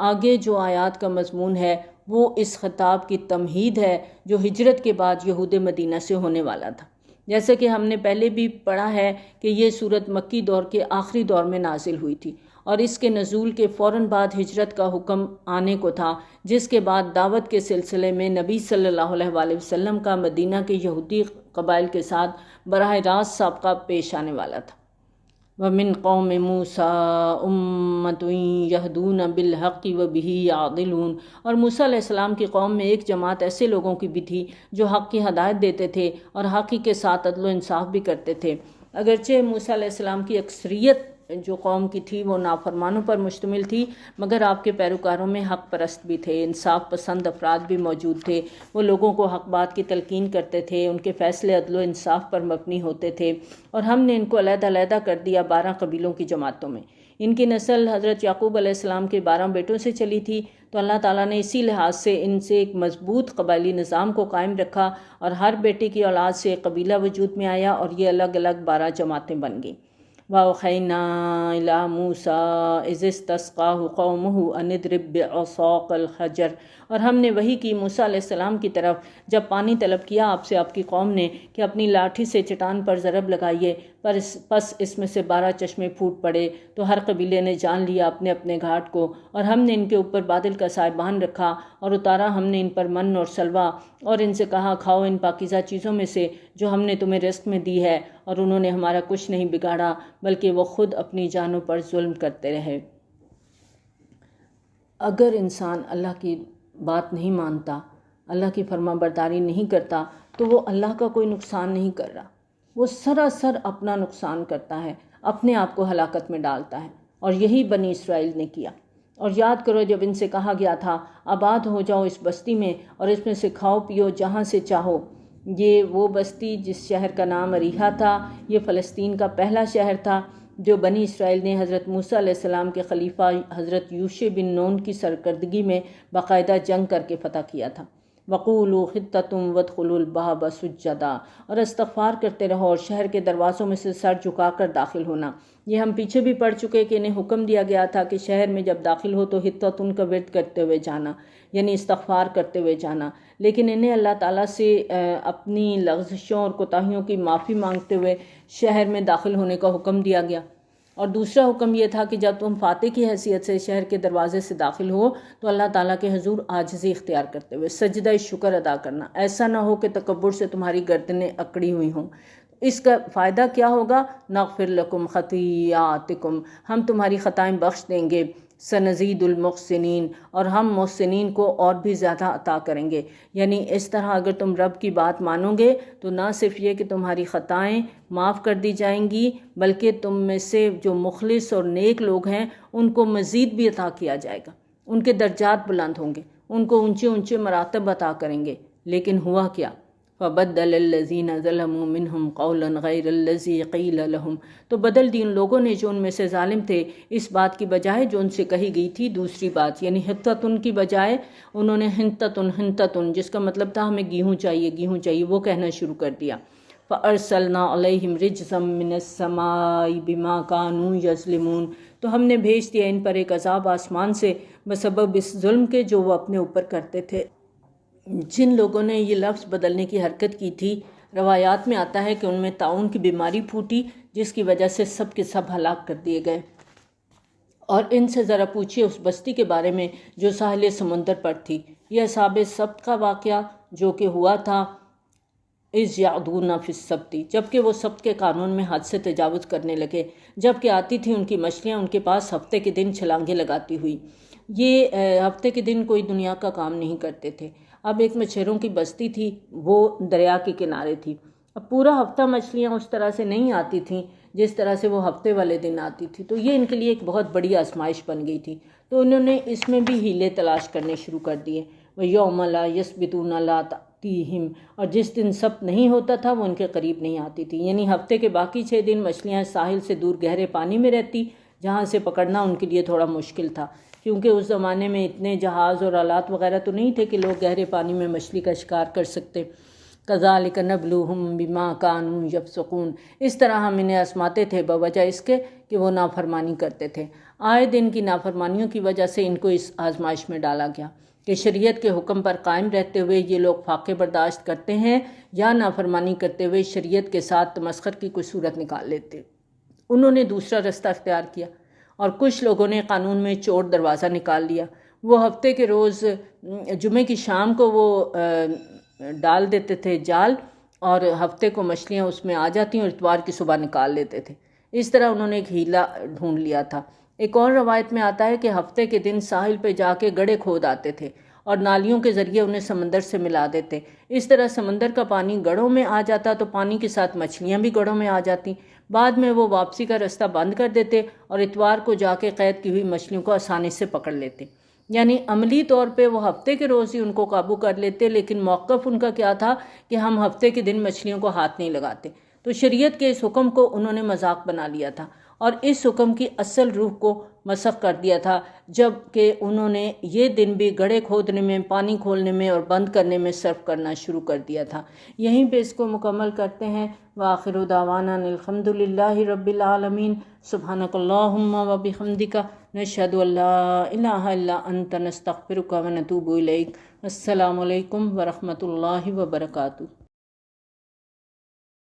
آگے جو آیات کا مضمون ہے وہ اس خطاب کی تمہید ہے جو ہجرت کے بعد یہود مدینہ سے ہونے والا تھا۔ جیسے کہ ہم نے پہلے بھی پڑھا ہے کہ یہ صورت مکی دور کے آخری دور میں نازل ہوئی تھی اور اس کے نزول کے فوراً بعد ہجرت کا حکم آنے کو تھا، جس کے بعد دعوت کے سلسلے میں نبی صلی اللہ علیہ وآلہ وسلم کا مدینہ کے یہودی قبائل کے ساتھ براہ راست سابقہ پیش آنے والا تھا۔ وَمِن قَوْمِ مُوسَىٰ أُمَّةٌ يَهْدُونَ بِالْحَقِّ وَبِهِ يَعْدِلُونَ، اور موسیٰ علیہ السلام کی قوم میں ایک جماعت ایسے لوگوں کی بھی تھی جو حق کی ہدایت دیتے تھے اور حق کے ساتھ عدل و انصاف بھی کرتے تھے۔ اگرچہ موسیٰ علیہ السلام کی اکثریت جو قوم کی تھی وہ نافرمانوں پر مشتمل تھی، مگر آپ کے پیروکاروں میں حق پرست بھی تھے، انصاف پسند افراد بھی موجود تھے۔ وہ لوگوں کو حق بات کی تلقین کرتے تھے، ان کے فیصلے عدل و انصاف پر مبنی ہوتے تھے، اور ہم نے ان کو علیحدہ علیحدہ کر دیا 12 قبیلوں کی جماعتوں میں۔ ان کی نسل حضرت یعقوب علیہ السلام کے 12 بیٹوں سے چلی تھی، تو اللہ تعالیٰ نے اسی لحاظ سے ان سے ایک مضبوط قبائلی نظام کو قائم رکھا اور ہر بیٹے کی اولاد سے ایک قبیلہ وجود میں آیا اور یہ الگ الگ 12 جماعتیں بن گئیں۔ وَأَوْحَيْنَا إِلَىٰ مُوسَىٰ إِذِ اسْتَسْقَاهُ قَوْمُهُ أَنِ اضْرِب بِّعَصَاكَ الْحَجَرَ، اور ہم نے وحی کی موسیٰ علیہ السلام کی طرف جب پانی طلب کیا آپ سے آپ کی قوم نے کہ اپنی لاٹھی سے چٹان پر ضرب لگائیے، پس اس میں سے 12 چشمے پھوٹ پڑے، تو ہر قبیلے نے جان لیا اپنے اپنے گھاٹ کو، اور ہم نے ان کے اوپر بادل کا سائبان رکھا اور اتارا ہم نے ان پر من اور سلوہ، اور ان سے کہا کھاؤ ان پاکیزہ چیزوں میں سے جو ہم نے تمہیں رزق میں دی ہے، اور انہوں نے ہمارا کچھ نہیں بگاڑا بلکہ وہ خود اپنی جانوں پر ظلم کرتے رہے۔ اگر انسان اللہ کی بات نہیں مانتا، اللہ کی فرما برداری نہیں کرتا، تو وہ اللہ کا کوئی نقصان نہیں کر رہا، وہ سراسر اپنا نقصان کرتا ہے، اپنے آپ کو ہلاکت میں ڈالتا ہے، اور یہی بنی اسرائیل نے کیا۔ اور یاد کرو جب ان سے کہا گیا تھا آباد ہو جاؤ اس بستی میں اور اس میں سے کھاؤ پیو جہاں سے چاہو، یہ وہ بستی جس شہر کا نام اریحا تھا، یہ فلسطین کا پہلا شہر تھا جو بنی اسرائیل نے حضرت موسیٰ علیہ السلام کے خلیفہ حضرت یوشع بن نون کی سرکردگی میں باقاعدہ جنگ کر کے فتح کیا تھا۔ وَقُولُوا حِطَّةٌ وَادْخُلُوا الْبَابَ سُجَّدًا، اور استغفار کرتے رہو اور شہر کے دروازوں میں سے سر جھکا کر داخل ہونا۔ یہ ہم پیچھے بھی پڑھ چکے کہ انہیں حکم دیا گیا تھا کہ شہر میں جب داخل ہو تو حِطَّةٌ کا ورد کرتے ہوئے جانا، یعنی استغفار کرتے ہوئے جانا، لیکن انہیں اللہ تعالیٰ سے اپنی لغزشوں اور کوتاہیوں کی معافی مانگتے ہوئے شہر میں داخل ہونے کا حکم دیا گیا۔ اور دوسرا حکم یہ تھا کہ جب تم فاتح کی حیثیت سے شہر کے دروازے سے داخل ہو تو اللہ تعالیٰ کے حضور عاجزی اختیار کرتے ہوئے سجدہ شکر ادا کرنا، ایسا نہ ہو کہ تکبر سے تمہاری گردنیں اکڑی ہوئی ہوں۔ اس کا فائدہ کیا ہوگا؟ نغفر لکم خطیئاتکم، ہم تمہاری خطائیں بخش دیں گے، سنزید المحسنین، اور ہم محسنین کو اور بھی زیادہ عطا کریں گے۔ یعنی اس طرح اگر تم رب کی بات مانو گے تو نہ صرف یہ کہ تمہاری خطائیں معاف کر دی جائیں گی، بلکہ تم میں سے جو مخلص اور نیک لوگ ہیں ان کو مزید بھی عطا کیا جائے گا، ان کے درجات بلند ہوں گے، ان کو اونچے اونچے مراتب عطا کریں گے۔ لیکن ہوا کیا؟ فَبَدَّلَ الَّذِينَ ظَلَمُوا مِنْهُمْ قَوْلًا غَيْرَ الَّذِي قِيلَ لَهُمْ، تو بدل دی ان لوگوں نے جو ان میں سے ظالم تھے اس بات کی بجائے جو ان سے کہی گئی تھی دوسری بات، یعنی حِطَّةٌ کی بجائے انہوں نے حِنطَةٌ جس کا مطلب تھا ہمیں گیہوں چاہیے وہ کہنا شروع کر دیا۔ فَأَرْسَلْنَا عَلَيْهِمْ رِجْزًا مِّنَ السَّمَاءِ بِمَا كَانُوا يَظْلِمُونَ، تو ہم نے بھیج دیا ان پر ایک عذاب آسمان سے بسبب اس ظلم کے جو وہ اپنے اوپر کرتے تھے۔ جن لوگوں نے یہ لفظ بدلنے کی حرکت کی تھی، روایات میں آتا ہے کہ ان میں طاعون کی بیماری پھوٹی جس کی وجہ سے سب کے سب ہلاک کر دیے گئے۔ اور ان سے ذرا پوچھیے اس بستی کے بارے میں جو ساحل سمندر پر تھی، یہ اصحاب سبت کا واقعہ جو کہ ہوا تھا اِذْ یعدون فی السبت، جب کہ وہ سبت کے قانون میں حد سے تجاوز کرنے لگے، جب کہ آتی تھی ان کی مچھلیاں ان کے پاس ہفتے کے دن چھلانگیں لگاتی ہوئی۔ یہ ہفتے کے دن کوئی دنیا کا کام نہیں کرتے تھے۔ اب ایک مچھروں کی بستی تھی، وہ دریا کے کنارے تھی۔ اب پورا ہفتہ مچھلیاں اس طرح سے نہیں آتی تھیں جس طرح سے وہ ہفتے والے دن آتی تھی، تو یہ ان کے لیے ایک بہت بڑی آزمائش بن گئی تھی۔ تو انہوں نے اس میں بھی ہیلے تلاش کرنے شروع کر دیے۔ وَيَوْمَ لَا يَسْبِتُونَ لَا تَأْتِيهِمْ، اور جس دن سبت نہیں ہوتا تھا وہ ان کے قریب نہیں آتی تھی، یعنی ہفتے کے باقی 6 دن مچھلیاں ساحل سے دور گہرے پانی میں رہتی، جہاں سے پکڑنا ان کے لیے تھوڑا مشکل تھا، کیونکہ اس زمانے میں اتنے جہاز اور آلات وغیرہ تو نہیں تھے کہ لوگ گہرے پانی میں مچھلی کا شکار کر سکتے۔ کذالک نبلوہم بما کانوا یفسقون، اس طرح ہم انہیں آزماتے تھے بوجہ اس کے کہ وہ نافرمانی کرتے تھے۔ آئے دن کی نافرمانیوں کی وجہ سے ان کو اس آزمائش میں ڈالا گیا کہ شریعت کے حکم پر قائم رہتے ہوئے یہ لوگ فاقے برداشت کرتے ہیں یا نافرمانی کرتے ہوئے شریعت کے ساتھ تمسخر کی کوئی صورت نکال لیتے۔ انہوں نے دوسرا رستہ اختیار کیا، اور کچھ لوگوں نے قانون میں چور دروازہ نکال لیا۔ وہ ہفتے کے روز جمعے کی شام کو وہ ڈال دیتے تھے جال، اور ہفتے کو مچھلیاں اس میں آ جاتی اور اتوار کی صبح نکال لیتے تھے۔ اس طرح انہوں نے ایک ہیلا ڈھونڈ لیا تھا۔ ایک اور روایت میں آتا ہے کہ ہفتے کے دن ساحل پہ جا کے گڑھے کھود آتے تھے اور نالیوں کے ذریعے انہیں سمندر سے ملا دیتے۔ اس طرح سمندر کا پانی گڑھوں میں آ جاتا تو پانی کے ساتھ مچھلیاں بھی گڑھوں میں آ جاتی۔ بعد میں وہ واپسی کا رستہ بند کر دیتے اور اتوار کو جا کے قید کی ہوئی مچھلیوں کو آسانی سے پکڑ لیتے۔ یعنی عملی طور پہ وہ ہفتے کے روز ہی ان کو قابو کر لیتے، لیکن موقف ان کا کیا تھا کہ ہم ہفتے کے دن مچھلیوں کو ہاتھ نہیں لگاتے۔ تو شریعت کے اس حکم کو انہوں نے مذاق بنا لیا تھا اور اس حکم کی اصل روح کو مسخ کر دیا تھا، جب کہ انہوں نے یہ دن بھی گڑھے کھودنے میں، پانی کھولنے میں اور بند کرنے میں صرف کرنا شروع کر دیا تھا۔ یہیں پہ اس کو مکمل کرتے ہیں۔ وآخر دعوانا الحمد للہ رب العالمین، سبحانک اللہم وبحمدک، نشہد ان لا الہ الا انت، نستغفرک ونتوب الیک۔ السلام علیکم ورحمۃ اللہ وبرکاتہ۔